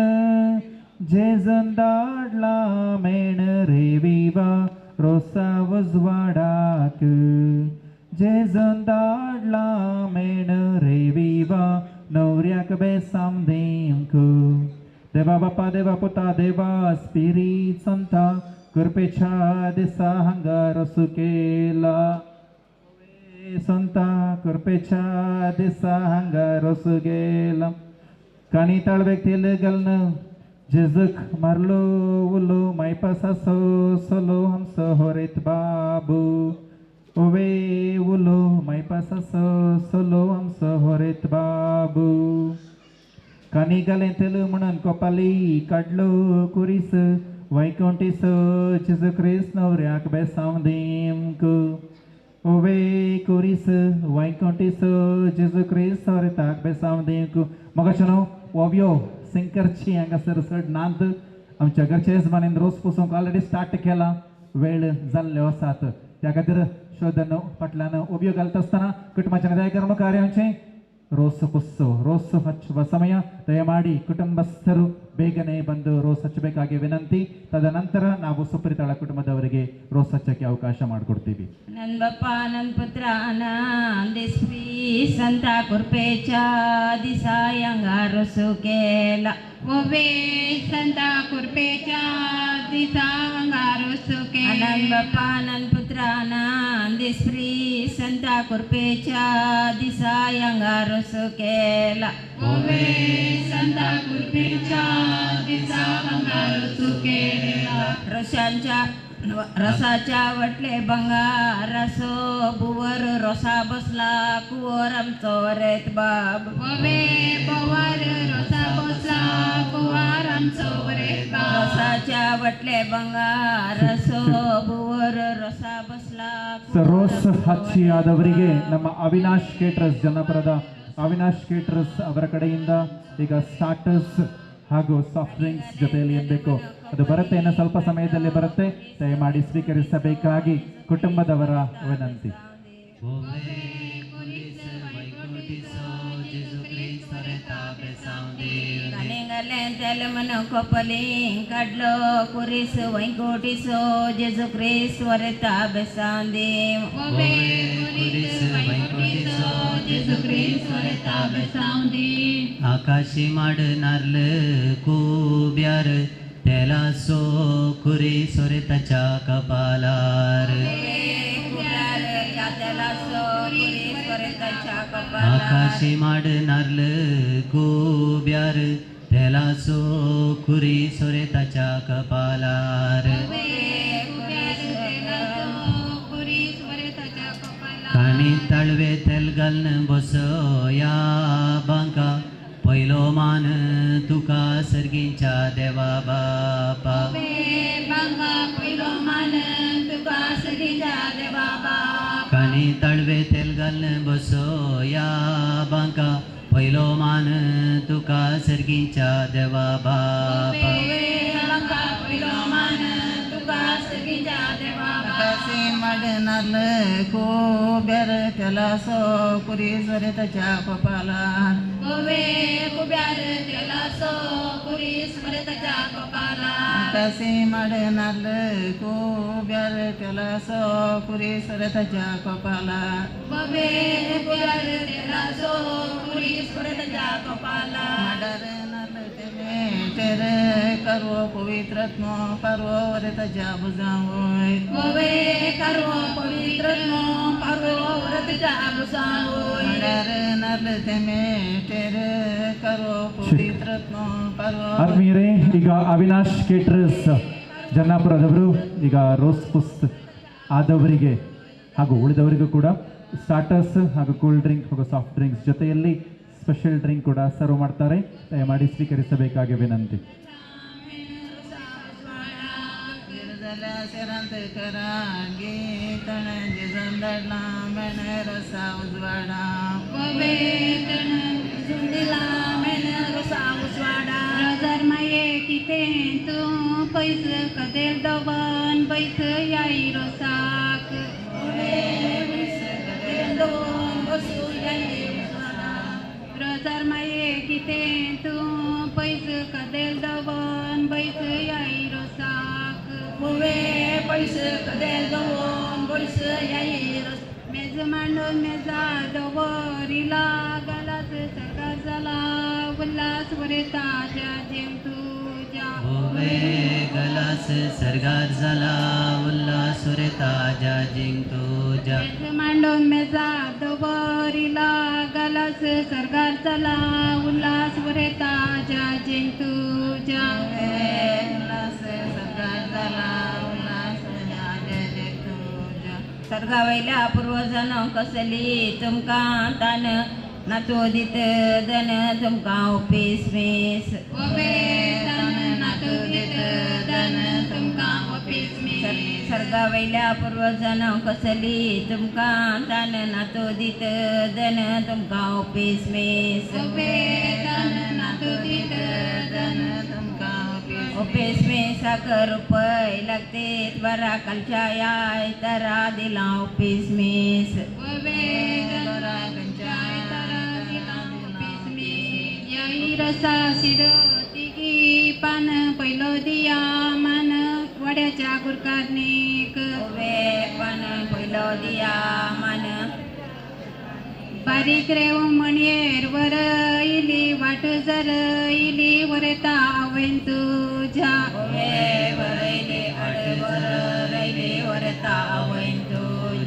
[SPEAKER 4] जेजन दाडला मेण रेविवा रोसा वजवाडाक जेजन दाडला मेण रेविवा नवऱ्याक बेसाम देमक देवा बापा देवा पुता देवा स्पिरिट संता कृपेच्या दिसा हांगा सुकेला संता कृपेच्या दिसा हांगा सुकेला काणी ताळवेक तेल घालन जेजक मारलो उलो मायपासासो सोलो हमसो होरेत बाबू ओवे उलो मायपासासो सोलो हमसो होरेत बाबू कानी घालें तेल म्हणून कोपाली काडलो कुरीस वैकुंठीस जेजू क्रिस्त नवऱ्याक बेसाम देमक ओवे कुरीस वैकुंठीस जेजू क्रिस्त होरेताक बेसाम देमक मोगाचनो ओव्यो सिंकरची हांगासर चड नांद आमच्या घरच्या यजमानीन रोस पुसूंक ऑलरेडी स्टार्ट केला वेळ जाल्ल्यो आसात त्या खातीर शोधन फाटल्यान उब्यो घालता आसतना कुटुंबाच्या दयाकर्म कार्यांचे रोस पुस्सो रोस ಹಚ್ಚುವ ಸಮಯ ದಯಮಾಡಿ ಕುಟುಂಬಸ್ಥರು ಬೇಗನೆ ಬಂದು ರೋಸ್ ಹಚ್ಚಬೇಕಾಗಿ ವಿನಂತಿ ತದನಂತರ ನಾವು ಸುಪ್ರೀತಾಳ ಕುಟುಂಬದವರಿಗೆ ರೋಸ್ ಹಚ್ಚಕ್ಕೆ ಅವಕಾಶ ಮಾಡಿಕೊಡ್ತೀವಿ
[SPEAKER 12] ನನ್ನ ಬಪ್ಪ ನನ್ನ ಪುತ್ರ ನಂದಿಸ್ವಿ ಸಂತ ಕುರ್ಪೇಚಾ ದಿಸಾಯಂಗ ರೊಸು ಕೇಲ ಓವೇ ಸಂತ ಕುರ್ಪೇಚಾ ದಿಸಾಂಗ ರೊಸು ಕೇಲ ನನ್ನ ಬಪ್ಪ ನನ್ನ ಪುತ್ರ ನಂದಿಸ್ವಿ ಸಂತ ಕುರ್ಪೇಚಾ ದಿಸಾಯಂಗ ರೊಸು ಕೇಲ ಓವೇ ಸಂತ ಕುರ್ಪೇಚಾ दिसांग रसू केला रसाच्या वटले बंगार रसो बुवर रोसा बसला कुवर आमचो रेत बाब ओवे बुवर रोसा बसला कुवर आमचो रेत बाब रसाच्या वटले बंगार रसो बुवर रोसा बसला
[SPEAKER 4] ರೋಸ್ ಹಚ್ಚಿ ಆದವರಿಗೆ ನಮ್ಮ ಅವಿನಾಶ್ ಕೇಟರ್ಸ್ ಜನಪರದ ಅವಿನಾಶ್ ಕೇಟರ್ಸ್ ಅವರ ಕಡೆಯಿಂದ ಈಗ ಸ್ಟಾರ್ಟರ್ಸ್ ಹಾಗೂ ಸಾಫ್ಟ್ ಡ್ರಿಂಕ್ಸ್ ಜೊತೆಯಲ್ಲಿ ಏನ್ಬೇಕು ಅದು ಬರುತ್ತೆ ಇನ್ನು ಸ್ವಲ್ಪ ಸಮಯದಲ್ಲಿ ಬರುತ್ತೆ ದಯಮಾಡಿ ಸ್ವೀಕರಿಸಬೇಕಾಗಿ ಕುಟುಂಬದವರ ವಿನಂತಿ
[SPEAKER 12] ಕೊಪ್ಪಲಿ ಕಡ್ಲೋ ಕುರಿಸ್ ವೈಕೋಟಿಸೋ ಜೇಸು ಕ್ರಿಸ್ತ ವರೆತ ಬೆಸಾಂದಿ क्रिस्वरेता बेसावदी
[SPEAKER 10] आकाशी माडनार्ल कुब्यार तेला सो कुरी सोरेताच्या कपालार आकाशी माडनार्ल कुब्यार तेला सो कुरी सोरेताच्या कपालार काणी तळवे तेल घालून बसो या बांका पहिलो मान तुका सर्गींच्या देवा बापा काणी तळवे तेल घालून बसो या बांका पहिलो मान तुका सर्गींच्या देवा बापा
[SPEAKER 12] मडनाल कुबेर त्याला सो कुरी स्वरेताच्या कपालार कुब्यार त्याला सो कुरी स्वरेताच्या कपालार कसे मडनाल कुब्यार त्याला सो कुरी स्वरेताच्या कपालार कुब्यार त्याला सो कुरी स्वरेताच्या कपालार तेरे करवो पवित्रत्व परवो वरताच्या भुजावय करवो पवित्रत्व परवो वरताच्या भुजावय नरले तेमे तेरे करवो पवित्रत्व परवो
[SPEAKER 4] ಆತ್ಮೀಯರೇ, ಈಗ ಅವಿನಾಶ್ ಕೇಟರ್ಸ್ ಜನ್ನಾಪುರದವರು ಈಗ ರೋಸ್ ಪುಸ್ತ್ ಆದವರಿಗೆ ಹಾಗೂ ಉಳಿದವರಿಗೂ ಕೂಡ ಸ್ಟಾರ್ಟರ್ಸ್ ಹಾಗೂ ಕೂಲ್ ಡ್ರಿಂಕ್ ಹಾಗೂ ಸಾಫ್ಟ್ ಡ್ರಿಂಕ್ಸ್ ಜೊತೆಯಲ್ಲಿ ಸ್ಪೆಷಲ್ ಡ್ರಿಂಕ್ ಕೂಡ ಸರ್ವ್ ಮಾಡ್ತಾರೆ. ದಯಮಾಡಿ ಸ್ವೀಕರಿಸಬೇಕಾಗಿ ವಿನಂತಿ.
[SPEAKER 12] पैस कदेल दवन पैस याई रोसाक रोजार माये किते तू पैस कदेल दवन पैस याई रोसाक पैस कदेल दवन पैस याई रोस मेज मांडून मेजा दवरिला गालास सरकार झाला उल्हास वरेताच्या जेम तुझ्या
[SPEAKER 10] गलास सरगार झाला उल्हास वरेताच्या जेम तुझ्या
[SPEAKER 12] मांडून मेजा दवरिला गालास सरकार झाला उल्हास वरेताच्या जेम तुझ्या उल्हास सरकार झाला उल्हास वरेताच्या जेम तुझ्या
[SPEAKER 8] सर्गावयल्या पूर्वजन कसली तुमका तान नाचोदित दन तुमका ओपीस मीस सर्गावयल्या पूर्वजन कसली तुमका तान नाचोदित दन तुमका ओपीस मीस ओपीस मीस साखर रुपये लागते बरा कालच्या याय तरा दिला ओपीस मीस
[SPEAKER 12] रसा शिरो तिघी पान पहिलो दिया मान वड्याच्या गुरकारनीक
[SPEAKER 8] पान पहिलो दिया मान
[SPEAKER 12] बारीक रेव म्हणयेर वर इली वाट जर इली वरता आवयन तुझ्या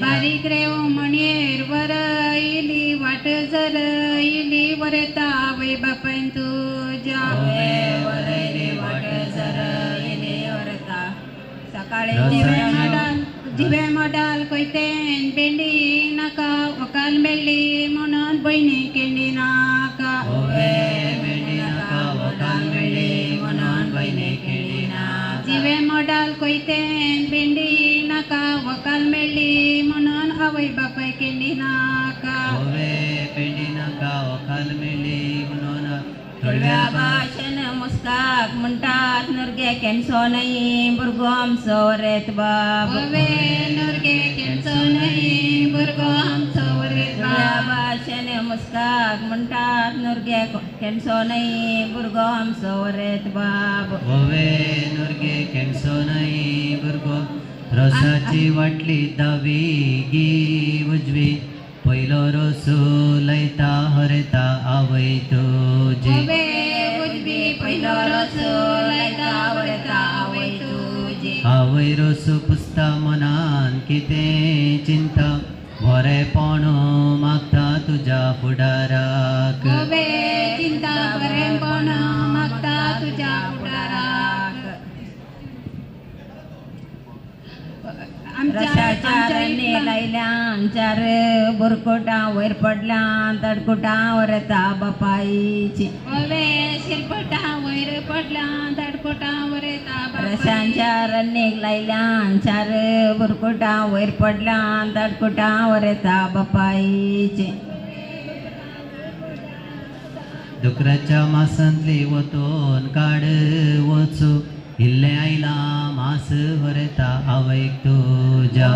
[SPEAKER 12] बारीक रेव म्हणयेर वर इली वाट जर इली वरता आवय बापन तुझ्या
[SPEAKER 8] सकाळी
[SPEAKER 12] जिवे मोडाल कोयतेन बेंडी नाका वकाल मेळ्ळी म्हणून बहिणी केंडी नाका जिवे मोडाल कोयतेन बेंडी नाका वकाल मेळ्ळी म्हणून आवय बापाय केंडी नाका
[SPEAKER 8] थोड्या भाषेन मुस्काक म्हणटात नुरगे केन्सो नाही भुरगो आमचो रेत बाब
[SPEAKER 12] नुरगे केन्सो नाही भुरगो आमचो रेत
[SPEAKER 8] थोड्या भाषेन मुस्काक म्हणटात नुरगे केन्सो नाही भुरगो आमचो रेत बाब
[SPEAKER 10] नुरगे केन्सो नाही भुरगो रोसाची वाटली दावी गी उजवी पहिलो रोसो लयता हरता आवय तुझे
[SPEAKER 12] उजवी पहिलो रसो लयता वरता आवय तुझे
[SPEAKER 10] आवय रोसो पुसता मनान किते चिंता बरेपण मागता तुझ्या फुडाराक
[SPEAKER 12] चिंता बरेपण मागता तुझ्या फुडाराक रसाचारने लायल्यान चार बुरकोटा वयर पडल्या तडकोटा वरता बापाईची शिरपटा वयर पडल्या तडकोटा वरता रसांच्या रन्नेक लायल्यान चार बुरकोटा वयर पडल्या तडकोटा वरता बापाईची
[SPEAKER 10] दुकराच्या मासांतली वतोन काड वचू इल्ले आयला मास वरता आवयक तुझ्या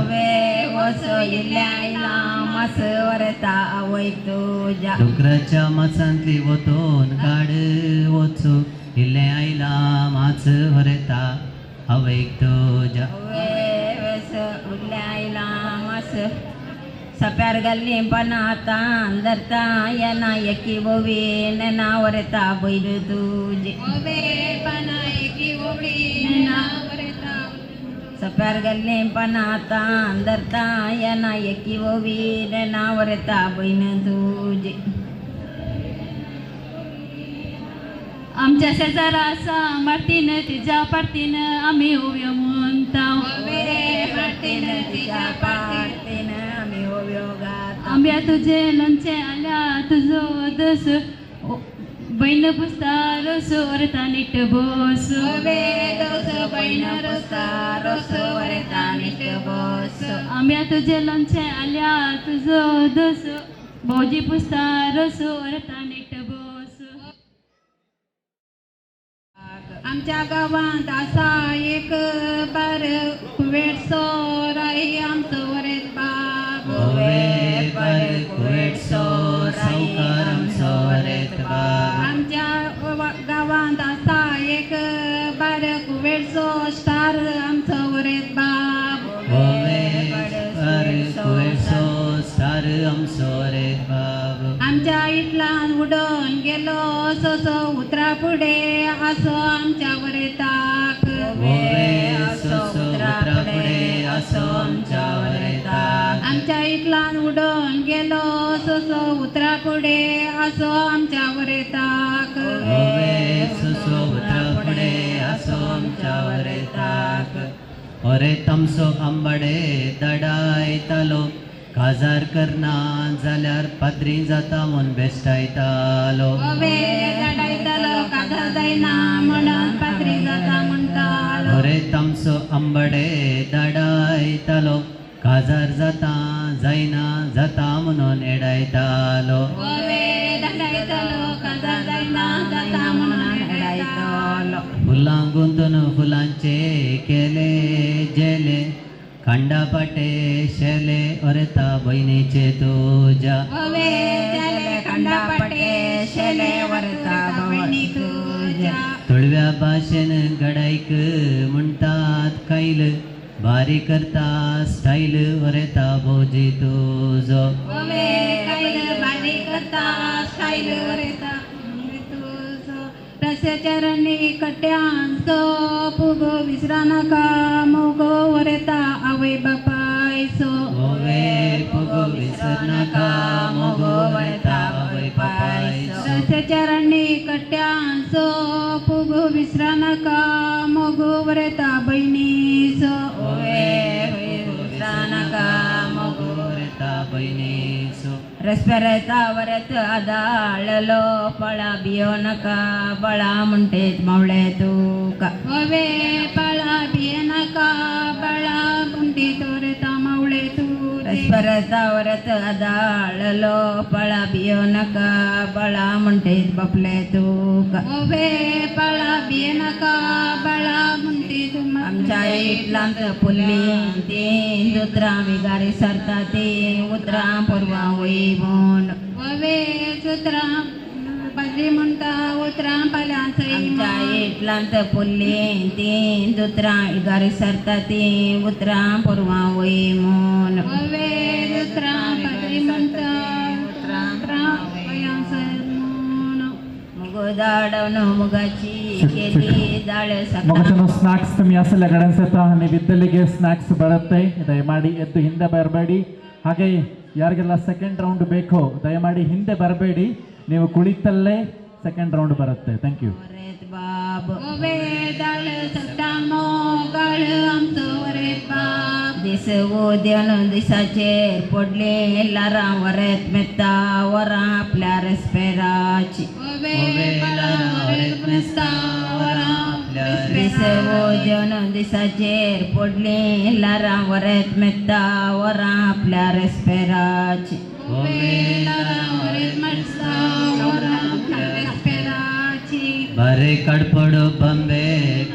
[SPEAKER 12] वसो इल्ले आयला मास वरता आवयक तुझ्या
[SPEAKER 10] डुकराच्या मासांतली वतोन काड वचू इल्ले आयला मास वरता आवयक तुझ्या
[SPEAKER 12] उरले आयला मास सप्यार घाल्ली पण आता धरता येना एकी बोवी नेना वरता बैल तुझे पना एकी बोवी नेना वरता सप्यार घाल्ली पण आता धरता येना एकी बोवी नेना वरता बहीण तुझे
[SPEAKER 13] आमच्या शेजारा आसा मारतीन तिच्या पार्टीन आम्ही उव्यो म्हणता
[SPEAKER 12] मारतीन तिच्या पार्टीन आम्ही उव्यो गाता
[SPEAKER 13] आंब्या तुझे लोणचे आल्या तुझो दस बहीण पुसता रोस वरता नीट बस
[SPEAKER 12] बहीण रस्ता रोस वरता नीट बस
[SPEAKER 13] आंब्या तुझे लोणचे आल्या तुझो दस भाऊजी पुसता रोस वरता नीट बस
[SPEAKER 12] आमच्या गावात असा एक बार कुवेट सोर आहे आमचं वरेत बाब
[SPEAKER 10] कुवेट सोर सावकार आमचो वरेत बाब
[SPEAKER 12] आमच्या गावात असा एक बार कुवेट सो स्टार आमचं वरेत बाब
[SPEAKER 10] कुवेट सो स्टार आमचो वरेत बाब
[SPEAKER 12] आमच्या इथलान उडून गेलो सो उतरा पुढे असो आमच्या वरेताक आमच्या इथलान उडून गेलो सो उतरा पुढे असो आमच्या वरेताक
[SPEAKER 10] अरे तमसो आंबाडे दडायतालो काजार करना जाल्यार पाद्री जाता म्हूण बेश्टायतालो
[SPEAKER 12] काजार जायना म्हणून पाद्री जाता म्हणटालो
[SPEAKER 10] अरे तमसो आंबाडे दडायतालो काजार जाता जायना जाता म्हणून एडायतालो
[SPEAKER 12] काजार जायना जाता म्हणून एडायतालो
[SPEAKER 10] फुलां गुंतून फुलांचे केले जेले खंडापाटे शेले अरेता बहिणीचे तुझ्या
[SPEAKER 12] खंडापाटे शेले वरता बहिणी तुझ्या
[SPEAKER 10] तुळव्या भाशेन गडायक म्हणटात कैल बारी करता स्टाईल वरेता भोजी तुझो
[SPEAKER 12] बारी करता स्टाईल वरेता रस्त्याचरणी कट्यांचो पुगो विसरा नाका मोगो वरेता आवय बापायचो
[SPEAKER 10] पुगो विसर नाका मोगो वरेता आवय बापायचो
[SPEAKER 12] रस्त्याचरणी कट्यांचो पुगो विसरा नाका मोगो वरेता बहिणीचो विसरा नाका मोगो
[SPEAKER 10] वरेता बहिणीचो
[SPEAKER 12] रस्त्यारेता वरत आदाळलो पळा बियो नका बळा म्हणटेत मावळे तुका पळा बिये नका बळा म्हणटे तोरेता मावळे तू रस्त्यारेता वरत आदाळलो पळा बियो नका बळा म्हणटेत बापले तुका पळा बिये नका बळा म्हणटे तू आमच्या इटलांत पुल्ली ते दुत्रा विगारी सरता ते उतरा पुरवा वय म्हण उतरा बाजरी म्हणटा उतरा पाल्या इटलांत पुल्ली ते दुत्रा इगारी सरता ते उतरा पुरवा वय म्हण उतरा बाजरी म्हणटा दाडवण मुगाची केली दाळ
[SPEAKER 4] ಮಗಚನು ಸ್ನಾಕ್ಸ್ ತುಮಿ ಅಸಲ ಗಡನ್ಸತ ನೀವು ಇದ್ದಲ್ಲಿಗೆ ಸ್ನಾಕ್ಸ್ ಬರುತ್ತೆ ದಯಮಾಡಿ ಎದ್ದು ಹಿಂದೆ ಬರಬೇಡಿ. ಹಾಗೆ ಯಾರಿಗೆಲ್ಲ ಸೆಕೆಂಡ್ ರೌಂಡ್ ಬೇಕೋ ದಯಮಾಡಿ ಹಿಂದೆ ಬರಬೇಡಿ, ನೀವು ಕುಳಿತಲ್ಲೇ ಸೆಕೆಂಡ್ ರೌಂಡ್ ಬರುತ್ತೆ. Thank you.
[SPEAKER 12] बाब ओवे दाळ सट्टांगो गाळ आमचो वरेत बाब दिस उद्यान दिसाचेर पडले लारां वरेत मेत्ता वरां आपल्या रेस्पेराची ओवे लारां वरेत मेत्ता वरां आपल्या दिस उद्यान दिसाचेर पडले लारां वरेत मेत्ता वरां आपल्या रेस्पेराची ओवे लारां वरेत मेत्ता वरां आपल्या रेस्पेराची
[SPEAKER 14] बारे कडपडो बंबे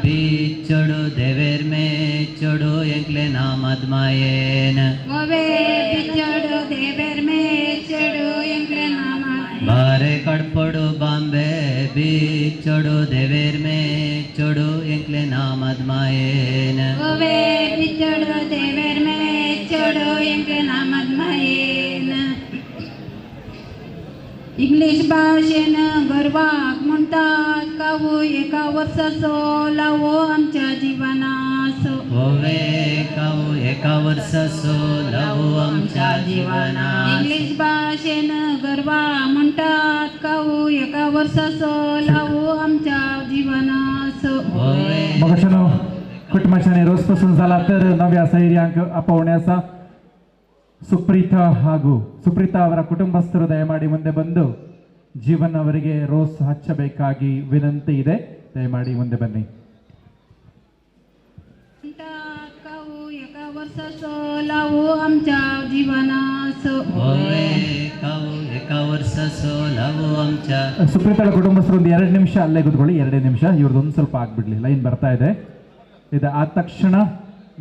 [SPEAKER 14] पिचडो देवेर में चडो एकले नामद मायेन
[SPEAKER 12] ओवे पिचडो देवेर में चडो एकले नामद
[SPEAKER 14] बारे कडपडो बंबे पिचडो देवेर में चडो एकले नामद मायेन
[SPEAKER 12] ओवे पिचडो देवेर में चडो एकले नामद मायेन इंग्लिश भाशेन गर्वाक म्हणटात कावू एका वर्साचो लावो आमच्या जिवनाचो
[SPEAKER 14] ओवे कावू एका वर्साचो लावो आमच्या जिवनाचो
[SPEAKER 12] इंग्लिश भाशेन गर्वा म्हणटात कावू एका वर्साचो लावो आमच्या जिवनाचो
[SPEAKER 4] मगशनो कुटुंबाच्याने रोजपासून झाला तर नव्या ಸೈರ್ಯಾಂಕ ಅಪವಣೆಸ ಸುಪ್ರೀತಾ ಹಾಗೂ ಸುಪ್ರೀತಾ ಅವರ ಕುಟುಂಬಸ್ಥರು ದಯಮಾಡಿ ಮುಂದೆ ಬಂದು ಜೀವನ್ ಅವರಿಗೆ ರೋಸ್ ಹಚ್ಚಬೇಕಾಗಿ ವಿನಂತಿ ಇದೆ. ದಯಮಾಡಿ ಮುಂದೆ ಬನ್ನಿ.
[SPEAKER 12] एका वर्साचो लावो आमच्या जिवनाचो
[SPEAKER 14] एका वर्साचो लावो आमच्या
[SPEAKER 4] ಸುಪ್ರೀತಾಳ ಕುಟುಂಬಸ್ಥರು ಒಂದು 2 ನಿಮಿಷ ಅಲ್ಲೇ ಕೂತ್ಕೊಳ್ಳಿ. 2 ನಿಮಿಷ ಇವ್ರದ್ದೊಂದು ಸ್ವಲ್ಪ ಆಗ್ಬಿಡ್ಲಿ. ಲೈನ್ ಬರ್ತಾ ಇದೆ. ಇದು ಆದ ತಕ್ಷಣ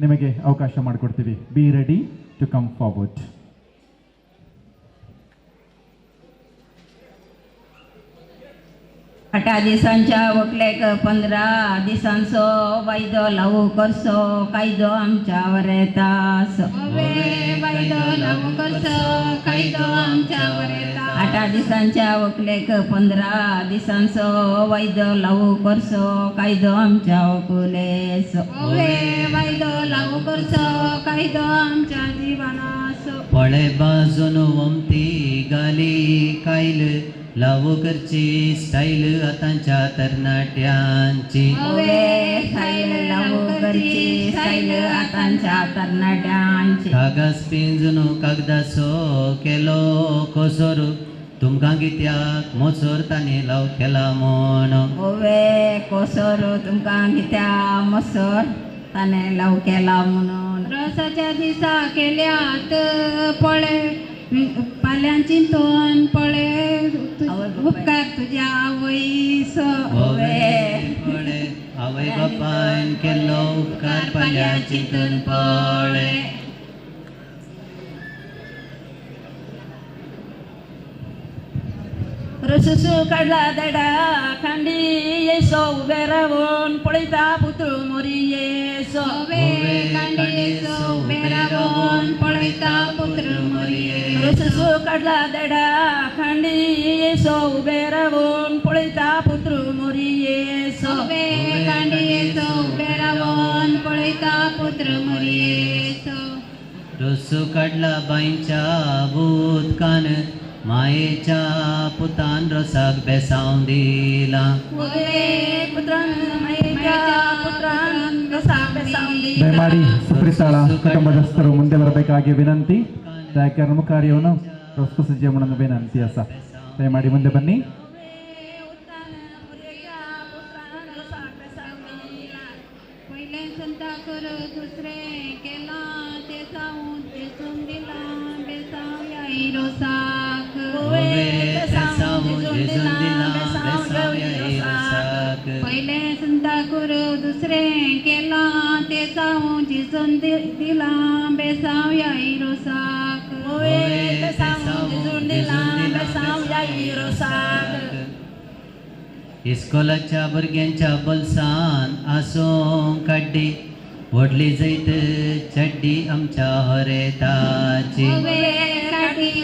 [SPEAKER 4] ನಿಮಗೆ ಅವಕಾಶ ಮಾಡಿಕೊಡ್ತೀವಿ. Be ready to come forward.
[SPEAKER 12] आठा दिसांच्या वकलेक 15 दिसांचो वायदो लावू करचो कायदो आमच्या वरेतास वायदो लावू करचो कायदो आमच्या वरेता 8 दिसांच्या वकलेक 15 दिसांचो वायदो लावू करचो कायदो आमच्या वकुलेस वायदो लावू करचो कायदो आमच्या जिवनाचो
[SPEAKER 14] पळे बाजून वमती गाली कायल लावो करची स्टाईल आतांच्या तरणाट्यांची
[SPEAKER 12] स्टाईल लावू करची स्टाईल आतांच्या तरणाट्यांची
[SPEAKER 14] कागज पिंजून कागदाचो केलो कोसोर तुमकां कित्याक मोसोर ताणे लाव केला म्हण
[SPEAKER 12] ओवे कोसोर तुमकां कित्याक मोसोर ताणे लाव केला म्हणून रोसाच्या दिसा केल्यात पळे पाल्यां चिंतून पळे उपकार तुज्या आवयचो
[SPEAKER 14] पळे आवय बापायन केल्लो उपकार पाल्या चिंतून पळे
[SPEAKER 12] रससो काढला देडा खांडी येसो उबे रावून पळयता पुतळू मोरी येसो खांडी येसो उबे रावून पळयता पुतळू मोरी रससो काढला देडा खांडी येसो उबे रावून पळयता पुतळू मोरी येसो खांडी येसो उबे रावून पळयता पुतळू मोरी येसो
[SPEAKER 14] रसो काढला बाईंच्या भूतकान मायेच्या पुतान रसाक बेसाव दिला
[SPEAKER 4] ದಯಮಾಡಿ ಸುಪ್ರೀತಾಳ ಕುಟುಂಬದಸ್ಥರು ಮುಂದೆ ಬರಬೇಕಾಗಿ ವಿನಂತಿ. ಕಾರ್ಯಕ್ರಮ ಕಾರ್ಯವನ್ನು ಪ್ರಸ್ತುತ ಮಾಡಲು ವಿನಂತಿ ಅಸ. ದಯಮಾಡಿ ಮುಂದೆ ಬನ್ನಿ.
[SPEAKER 12] पहिले संता करू दुसरे केला ते जाऊन जिजून दिला बेसाव या रोसाक जिजून दिला बेसाव या रोसाक
[SPEAKER 14] इस्कोलाच्या भुरग्यांच्या बोल्सान आसूंक काड्डी व्हडली जैत चड्डी आमच्या हरेताची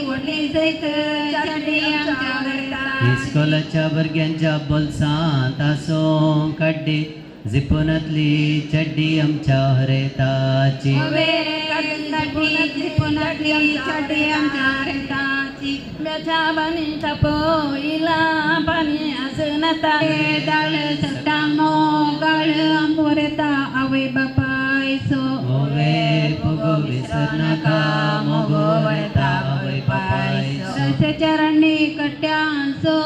[SPEAKER 12] व्हडली जैत चड्डी आमच्या हरेताची
[SPEAKER 14] इस्कॉलाच्या भुरग्यांच्या बोल्सांत आसूं काड्डी जिपुनातली चड्डी आमच्या हरेताची
[SPEAKER 12] पाणी असनता दाळ सट्टांगो गाळ आंबोरेता आवय बापायसो
[SPEAKER 14] ओवे पुगो विसर नाका मोगो वळता आवय बापायसो
[SPEAKER 12] रस्त्याच्या रांनी कट्ट्यांचो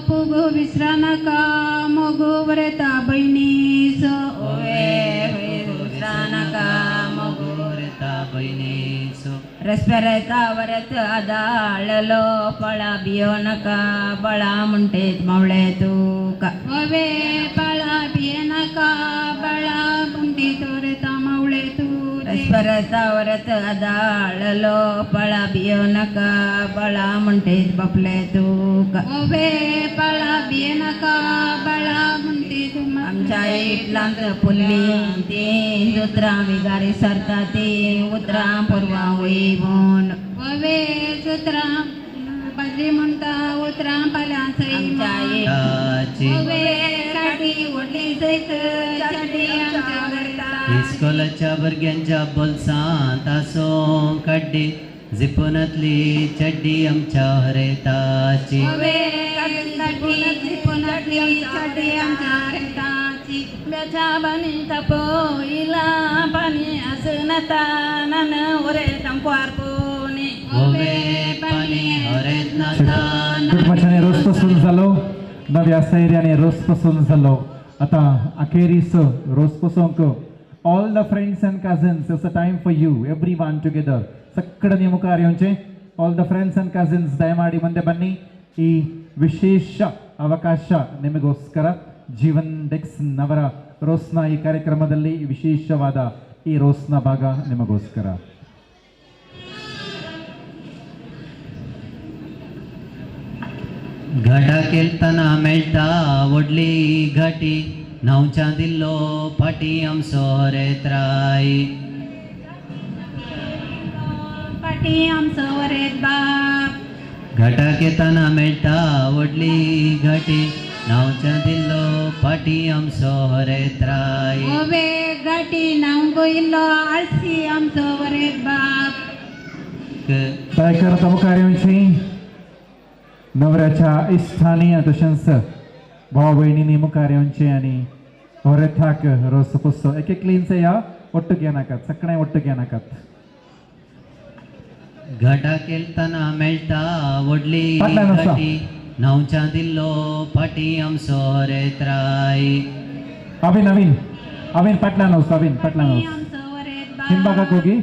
[SPEAKER 12] पुगो विसरा नाका मोगो वरेता बहिणीसो ओवे विसरा नाका मोगो
[SPEAKER 14] वळता बहिणीसो
[SPEAKER 12] रस्त्यारेता वरत आदाळलो पळा बियो नका बळा म्हणटेत मावळे तुका ओवे पळा बिये नका बळा म्हणटे तोरेता मावळे तू रस्त्यारेता वरत आदाळलो पळा बियो नका बळा म्हणटेत बापले तुका ओवे पळा बिये नका बळा म्हणटे तू आमच्या इटलांत पुल्ली ती दुसरा विगारी सरता ती उतरा परवा वैभोन ओवे सुत्रा बाजरी म्हणटा उतरा पाल्या सई ओवे साठी ओडली सैत साठी आमच्या घरता
[SPEAKER 14] इस्कॉलाच्या भुरग्यांच्या बोल्सांत आसूं काड्डी जिपुनातली चड्डी आमच्या हरेताची
[SPEAKER 12] ओवे साठी साठी आमच्या घरताची बेचा बनी तपोईला पाणी असनता नन ओरे तंपारपोनी ओवे पाणी हरेत नाता
[SPEAKER 4] कुटुंबाच्याने रोज पसून जालो नव्या सैर्याने रोज पसून जालो आता अखेरीस रोज पसूंक all the friends and cousins it's a time for you every one together ಸಕ್ಕಡ ನೀವು ಕಾರ್ಯಂಚೆ all the friends and cousins ದಯಮಾಡಿ ಮುಂದೆ ಬನ್ನಿ ಈ ವಿಶೇಷ ಅವಕಾಶ ನಿಮಗೋಸ್ಕರ ಜೀವನ್ ಡೆಕ್ಸ್ ನವರ ರೋಸ್ನ ಈ ಕಾರ್ಯಕ್ರಮದಲ್ಲಿ ವಿಶೇಷವಾದ ಈ ರೋಸ್ನ ಭಾಗ ನಿಮಗೋಸ್ಕರ
[SPEAKER 14] घाटा केलतना मेळटा व्हडली घाटी न्हांवच्या दिल्लो फाटी आमचो हरेत्राई
[SPEAKER 12] पाटी आमचो वरेत बाप
[SPEAKER 14] घाटाक येताना मेळटा व्हडली घाटी न्हांवच्या दिल्लो फाटी आमचो हरेत्राई
[SPEAKER 12] ओवे गाठी नाव गोइल्लो आळसी आमचो वरेत बाप
[SPEAKER 4] तयार करत कार्यांची नवऱ्याच्या इष्टांनी तशेंच भाव भयणींनी मुखाऱ्यांचे आनी होरेथाक रोस पुस्तो एक एक क्लीनचे या ಒಟ್ಟಿಗೆ ಏನಾಕತ್ ಸಕ್ಕಣೆ ಒಟ್ಟಿಗೆ ಏನಾಕತ್
[SPEAKER 14] घाटा केलतना मेळटा व्हडली
[SPEAKER 4] फाटल्यान आसा.
[SPEAKER 14] घाटी न्हांवच्या दिल्लो फाटी आमचो हरेत्राई
[SPEAKER 4] अविन अविन अविन फाटल्यान वच अविन फाटल्यान वच
[SPEAKER 12] आमचो वरेत बाप
[SPEAKER 4] हिंबागाक होगी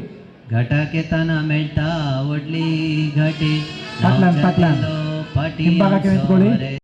[SPEAKER 14] घाटाक येताना मेळटा व्हडली घाटी
[SPEAKER 4] फाटल्यान
[SPEAKER 14] न्हांवच्या
[SPEAKER 4] फाटल्यान
[SPEAKER 14] दिल्लो फाटी
[SPEAKER 4] हिंबागाक
[SPEAKER 14] आमचो
[SPEAKER 4] येतकोळी
[SPEAKER 14] हरे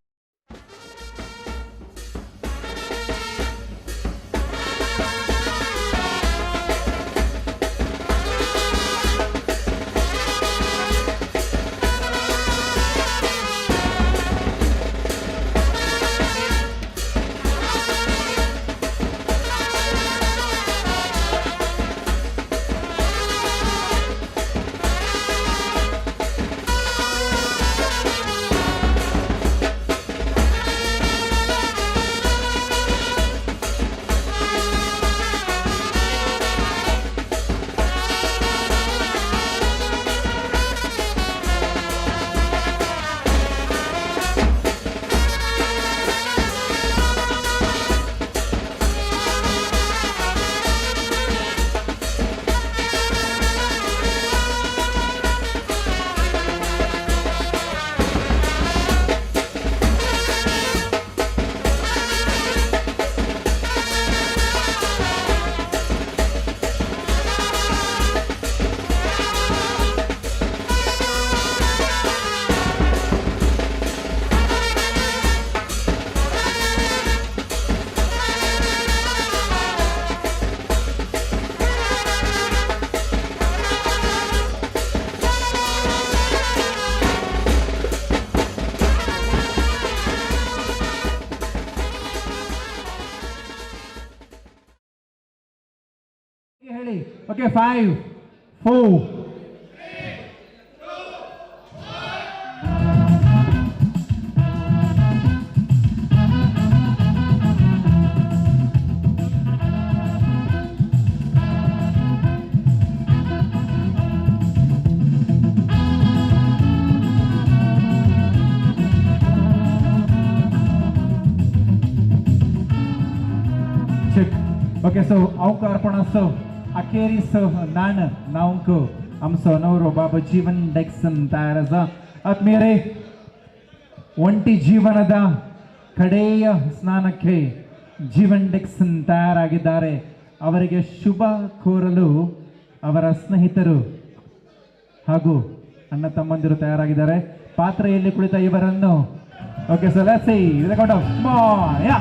[SPEAKER 4] ಹೇಳಿ ಓಕೆ 5 4 शिक ओके सो हांव अर्पण असो अखेरीस नावंक आमचो नवरो बाबा जीवन डेक्सन तयार आसा आत्मीयरे ಒಂಟಿ ಜೀವನದ ಕಡೆಯ ಸ್ನಾನಕ್ಕೆ ಜೀವನ್ ಡಿಕ್ಸನ್ ತಯಾರಾಗಿದ್ದಾರೆ. ಅವರಿಗೆ ಶುಭ ಕೋರಲು ಅವರ ಸ್ನೇಹಿತರು ಹಾಗೂ ಅಣ್ಣ ತಮ್ಮಂದಿರು ತಯಾರಾಗಿದ್ದಾರೆ. ಪಾತ್ರೆಯಲ್ಲಿ ಕುಳಿತ ಇವರನ್ನು okay sir let's see record of ಯಾ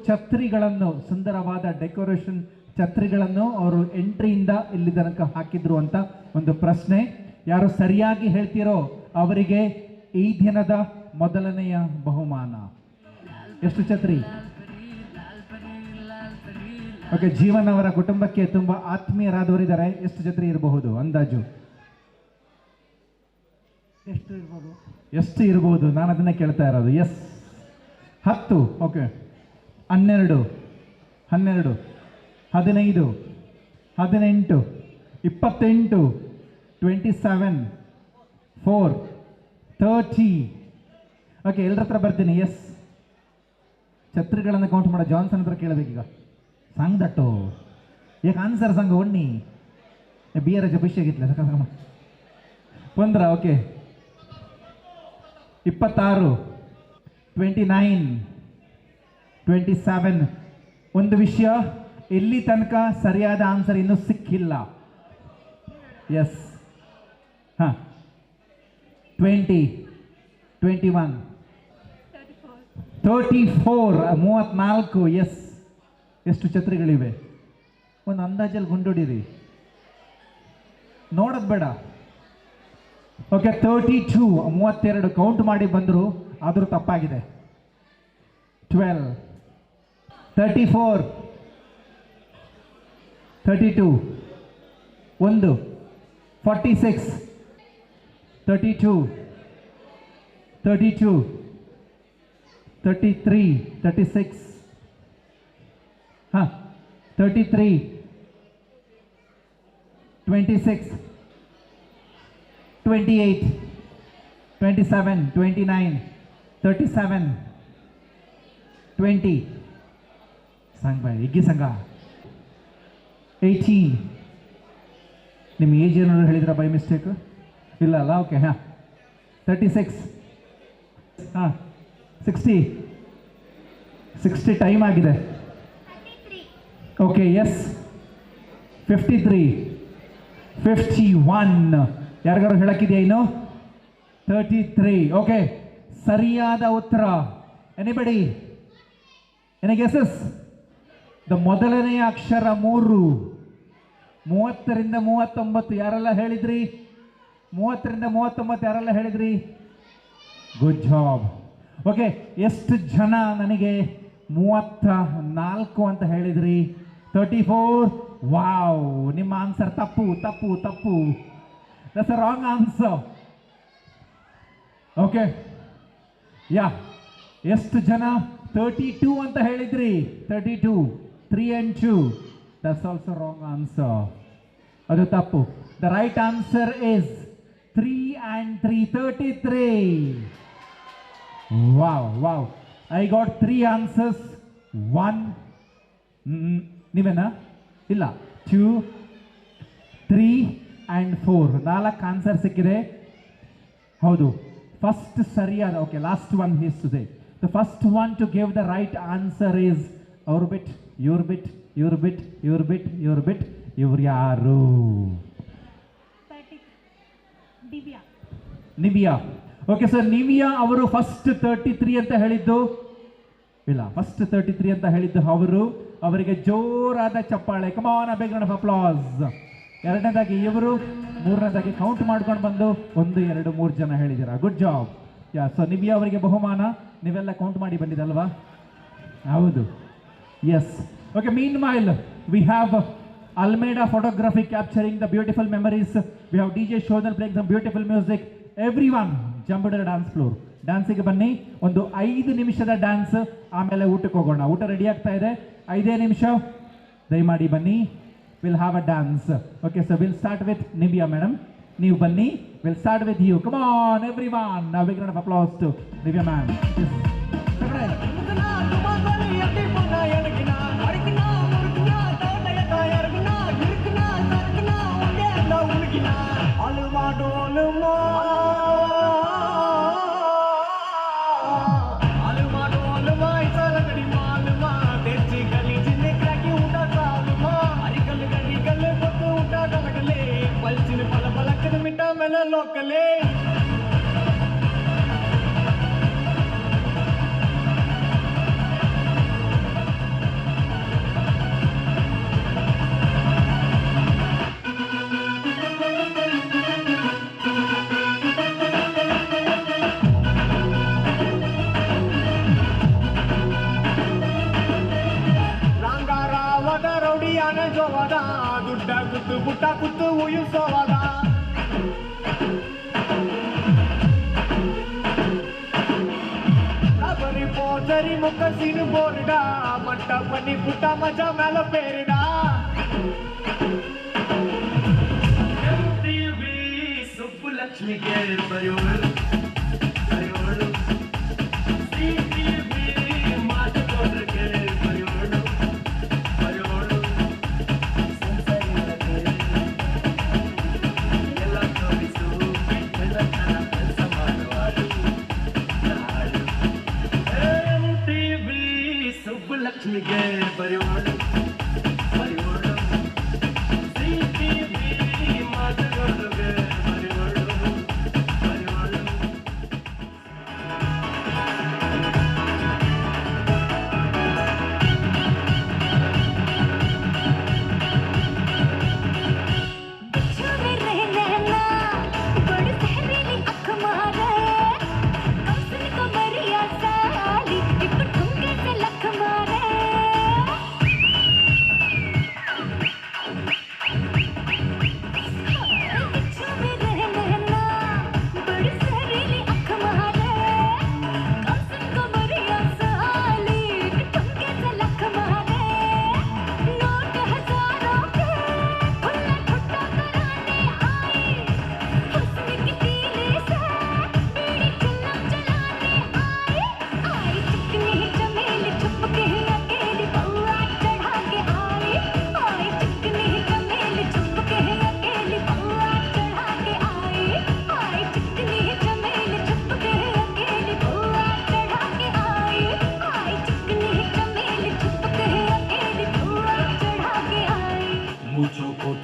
[SPEAKER 4] ಛತ್ರಿಗಳನ್ನು ಸುಂದರವಾದ ಡೆಕೋರೇಷನ್ ಛತ್ರಿಗಳನ್ನು ಅವರು ಎಂಟ್ರಿಯಿಂದ ಇಲ್ಲಿ ತನಕ ಹಾಕಿದ್ರು ಅಂತ ಒಂದು ಪ್ರಶ್ನೆ. ಯಾರು ಸರಿಯಾಗಿ ಹೇಳ್ತಿರೋ ಅವರಿಗೆ ಈ ದಿನದ ಮೊದಲನೆಯ ಬಹುಮಾನ. ಎಷ್ಟು ಛತ್ರಿ? ಓಕೆ, ಜೀವನ್ ಅವರ ಕುಟುಂಬಕ್ಕೆ ತುಂಬಾ ಆತ್ಮೀಯರಾದವರಿದ್ದಾರೆ. ಎಷ್ಟು ಛತ್ರಿ ಇರಬಹುದು ಅಂದಾಜು? ಎಷ್ಟು ಇರಬಹುದು? ನಾನು ಅದನ್ನೇ ಕೇಳ್ತಾ ಇರೋದು. ಎಸ್, 10. ಓಕೆ, 12, 15, 18, 28, 27, 4, 30. ಓಕೆ, ಎಲ್ಲರ ಹತ್ರ ಬರ್ತೀನಿ. ಎಸ್, ಛತ್ರಿಗಳನ್ನು ಕೌಂಟ್ ಮಾಡೋ ಜಾನ್ಸನ್ ಹತ್ರ ಕೇಳಬೇಕೀಗ. सांग दट्टो एक आन्सर सांग ओन्नी बियराचे पैसे घेतले सकाळ 15. ओके, 26, 29, 27. ಒಂದು ವಿಷಯ, ಇಲ್ಲಿ ತನಕ ಸರಿಯಾದ ಆನ್ಸರ್ ಇನ್ನೂ ಸಿಕ್ಕಿಲ್ಲ. ಎಸ್, ಹಾಂ, 20, 21, 34, 34. ಎಸ್, ಎಷ್ಟು ಛತ್ರಿಗಳಿವೆ? ಒಂದು ಅಂದಾಜಲ್ಲಿ ಗುಂಡೊಡಿರಿ, ನೋಡೋದು ಬೇಡ. ಓಕೆ, 32, 32 ಕೌಂಟ್ ಮಾಡಿ ಬಂದರು, ಆದರೂ ತಪ್ಪಾಗಿದೆ. 12, 34, 32, 1, 46, 32, 32, 33, 36, ಹಾಂ, 33, 26, 28, 27, 29, 37, 20. सांग बाय, इग्गी संघ. 18. ನಿಮ್ಮ ಏಜ್ ಏನಾದ್ರು ಹೇಳಿದ್ರ ಬೈ ಮಿಸ್ಟೇಕ್? ಇಲ್ಲ ಅಲ್ಲ? ಓಕೆ, ಹಾಂ. 36, ಹಾಂ, 60, 60 ಟೈಮ್ ಆಗಿದೆ. ಓಕೆ ಎಸ್ 53 51 ಯಾರಿಗಾರು ಹೇಳಕ್ಕಿದೆಯಾ ಇನ್ನು 33 ಓಕೆ ಸರಿಯಾದ ಉತ್ತರ ಎನಿಬಡಿ ಎನಿ ಗೆಸಸ್ ದ ಮೊದಲನೆಯ ಅಕ್ಷರ 3 30ರಿಂದ 39 ಯಾರೆಲ್ಲ ಹೇಳಿದ್ರಿ 30ರಿಂದ 39 ಯಾರೆಲ್ಲ ಹೇಳಿದ್ರಿ ಗುಡ್ ಜಾಬ್ ಓಕೆ ಎಷ್ಟು ಜನ ನನಗೆ 34 ಅಂತ ಹೇಳಿದ್ರಿ 34 ವಾವ್ ನಿಮ್ಮ ಆನ್ಸರ್ ತಪ್ಪು ತಪ್ಪು ತಪ್ಪು that's a wrong answer okay yeah ಎಷ್ಟು ಜನ 32 ಅಂತ ಹೇಳಿದ್ರಿ 32 3 and 2 that's also wrong answer ಅದು ತಪ್ಪು the right answer is 3 and 3 33 wow wow I got 3 answers 1 ನೀವೇನಾ ಇಲ್ಲ 2 3 and 4 4 ಆನ್ಸರ್ ಸಿಕ್ಕಿದೆ ಹೌದು ಫಸ್ಟ್ ಸರಿಯಾದ okay last one is to say the first one to give the right answer is ಅವ್ರ ಬಿಟ್ ಇವ್ರ ಬಿಟ್ ಇವ್ರ ಬಿಟ್ ಇವ್ರ ಬಿಟ್ ಇವ್ರ ಬಿಟ್ ಇವ್ರು ಯಾರು ನಿವಿಯಾ ಓಕೆ ಸರ್ ನಿವಿಯಾ ಅವರು ಫಸ್ಟ್ 33 ಅಂತ ಹೇಳಿದ್ದು ಇಲ್ಲ ಫಸ್ಟ್ 33 ಅಂತ ಹೇಳಿದ್ದು ಅವರು ಅವರಿಗೆ ಜೋರಾದ ಚಪ್ಪಾಳೆ come on a big round of applause ಎರಡನೇದಾಗಿ ಇವರು ಮೂರನೇದಾಗಿ ಕೌಂಟ್ ಮಾಡ್ಕೊಂಡು ಬಂದು 1 2 3 ಜನ ಹೇಳಿದ್ದೀರಾ good job yeah so Niviya ಅವರಿಗೆ ಬಹುಮಾನ ನೀವೆಲ್ಲ ಕೌಂಟ್ ಮಾಡಿ ಬಂದಿದ್ದಲ್ವಾ ಹೌದು yes okay meanwhile we have Almeida Photography capturing the beautiful memories. We have DJ Shodhal playing some beautiful music. Everyone jump to the dance floor. ಡ್ಯಾನ್ಸಿಗೆ ಬನ್ನಿ ಒಂದು 5 ನಿಮಿಷದ dance ಆಮೇಲೆ ಊಟಕ್ಕೆ ಹೋಗೋಣ ಊಟ ರೆಡಿ ಆಗ್ತಾ ಇದೆ 5 ನಿಮಿಷ ದಯಮಾಡಿ ಬನ್ನಿ will have a dance okay so will start with Niviya madam ನೀವು ಬನ್ನಿ will start with you come on everyone now we give a applause to Niviya ma'am
[SPEAKER 10] ಲೋಕಲೇ ರಂಗಾರಾವದ ರೌಡಿಯಾನ ಜೋವದ ದುಡ್ಡ ಕುತ್ತು ಬುಟ್ಟ ಕುತ್ತು ಉಯಿಸೋವದ పోతరి ముక్క సీను బోరుడా మంట పని పుట్ట మజా మేల పేరుడా సుబ్బు లక్ష్మి కేర్ పరియోడు పరియోడు మాట కోటర్ కేర్ పరియోడు పరియోడు ಎಲ್ಲ ತೋರಿಸು ಎಲ್ಲ ಕೆಲಸ ಮಾಡುವಾರು ಸುಬ್ಬುಲಕ್ಷ್ಮಿಗೆ ಬರೆಯೋಡು ಬರೆಯೋಡು ಮಾತುಗಳಿಗೆ ಬರೆಯೋಡು ಬರೆಯೋಡು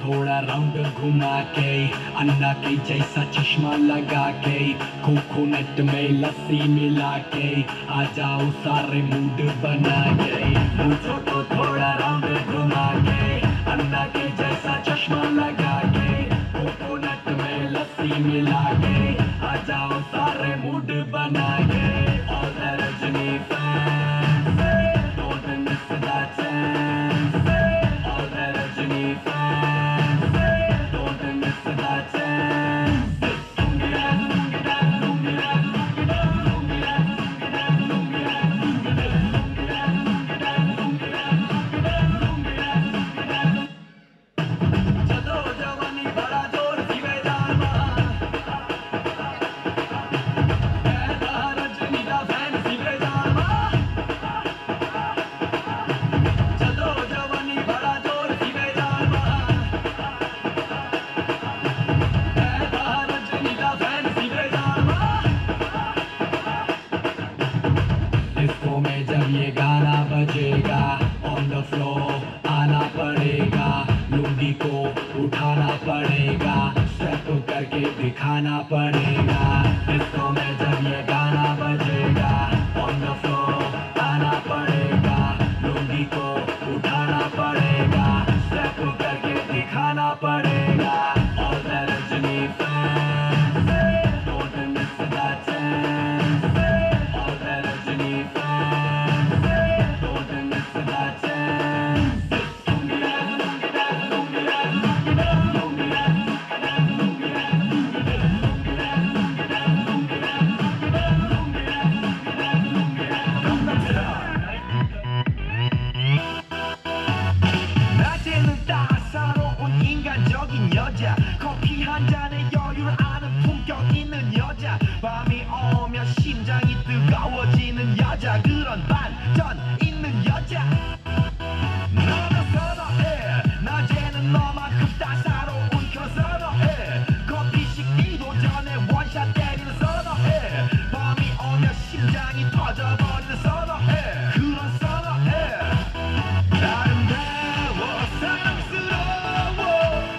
[SPEAKER 10] थोड़ा राउंड घुमा के, अन्ना के जैसा चश्मा लगा के, कोकोनट में लस्सी मिला के, आ जाओ सारे मूड बना के। मुझको तो थोड़ा राउंड घुमा के, अन्ना के जैसा चश्मा लगा के, कोकोनट में लस्सी मिला के, आ जाओ सारे मूड बना के। All the Rajani fans, don't miss that chance. All the Rajani fans, don't miss that chance. चलो जवानी बड़ा जोर दिवे जाना, रजनी का फैन दिवे जाना। चलो जवानी बड़ा जोर दिवे जाना, रजनी का फैन दिवे जाना। डिस्को में जब ये गाना बजेगा, ऑन द फ्लोर आना पड़ेगा, लुंगी को उठाना पड़ेगा, स्टेप करके दिखाना पड़ेगा। डिस्को में जब ये गाना बजेगा, ऑन द फ्लोर आना पड़ेगा, लुंगी को उठाना पड़ेगा, स्टेप करके दिखाना पड़ेगा। All the Rajani fans, don't miss that chance. All the Rajani fans, don't miss that chance. 낮에는 따사로운 인간적인 여자, 커피 한 잔에 여유를 아는 품격 있는 여자, 밤이 오면 심장이 뜨거워지는 여자, 그런 반전 있는 여자. 너는 선호해, 낮에는 너만큼 따사로운 그 선호해, 커피 식기도 전에 원샷 때리는 선호해, 밤이 오면 심장이 터져버리는 선호해, 그런 선호해. 아름다워 사랑스러워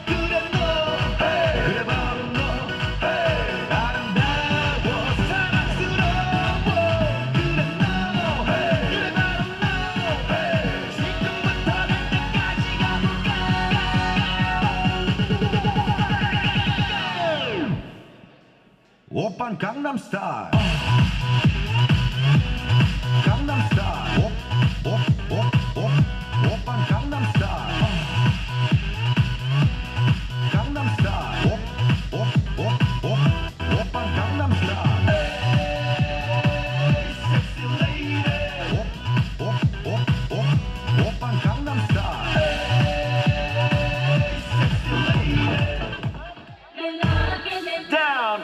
[SPEAKER 10] 그래 너, 그래 바로 너. 아름다워 사랑스러워 그래 너, 그래 바로 너. 지금부터 갈 때까지 가볼까. 오빤 강남스타일, 강남스타일, 오빤 강남스타일, 강남스타일, 오빤 강남스타일. Hey, sexy lady, 오빤 강남스타일. Hey, sexy lady. Down.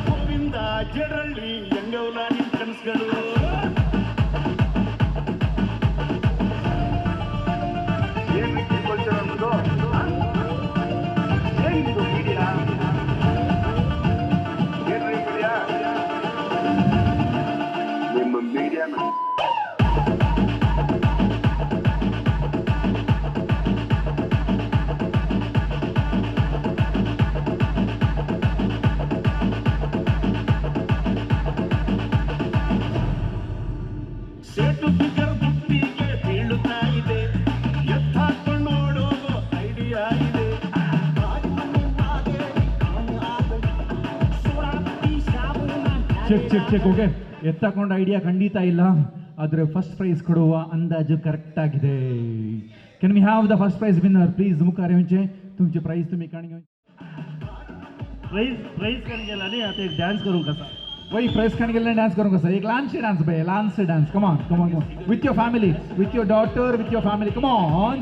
[SPEAKER 10] Govinda ಜಡರಳ್ಳಿ ಹೆಂಗೌಲ ನಿನ್ ಕನಸುಗಳು
[SPEAKER 11] ನಿಮ್ಮ ಮೀಡಿಯಾನ
[SPEAKER 10] ಸೇಟು ಫಿಗರ್ ಬುಟ್ಟಿಗೆ ಬೀಳುತ್ತಾ ಇದೆ ಎತ್ತಾಕೊಂಡು ಓಡೋಗೋ ಐಡಿಯಾ ಇದೆ
[SPEAKER 4] ಚೆಕ್ ಓಕೆ ಎತ್ತಕೊಂಡು ಐಡಿಯಾ ಖಂಡಿತ ಇಲ್ಲ, ಆದರೆ ಫಸ್ಟ್ ಪ್ರೈಸ್ ಕೊಡುವ ಅಂದಾಜು ಕರೆಕ್ಟ್ ಆಗಿದೆ. Can we have the first prize winner please मुखार येऊनचे तुमचे प्राइस तुम्ही काढून घेऊन
[SPEAKER 5] प्राईज कारण गेला नाही आता एक डान्स करू कसा
[SPEAKER 4] वही प्राइस खाने गेले डान्स करूँ कसं एक लहानशी डान्स भाई लहानशी dance come on with your family with your daughter with your family come on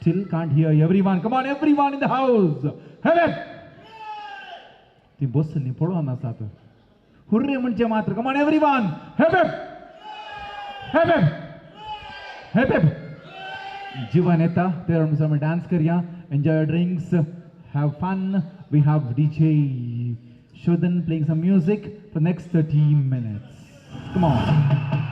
[SPEAKER 4] Still can't hear everyone. Come on, everyone in the house. Have it. ती बसली पळोवन आसा तर हुर्रे म्हणजे मात्र. Come on, everyone. Have it. Have it. Have it. जीवन येता त्या अनुसार आमी डान्स करया. Enjoy your drinks. Have fun. We have DJ Shodhan playing some music for the next 30 minutes. Come on.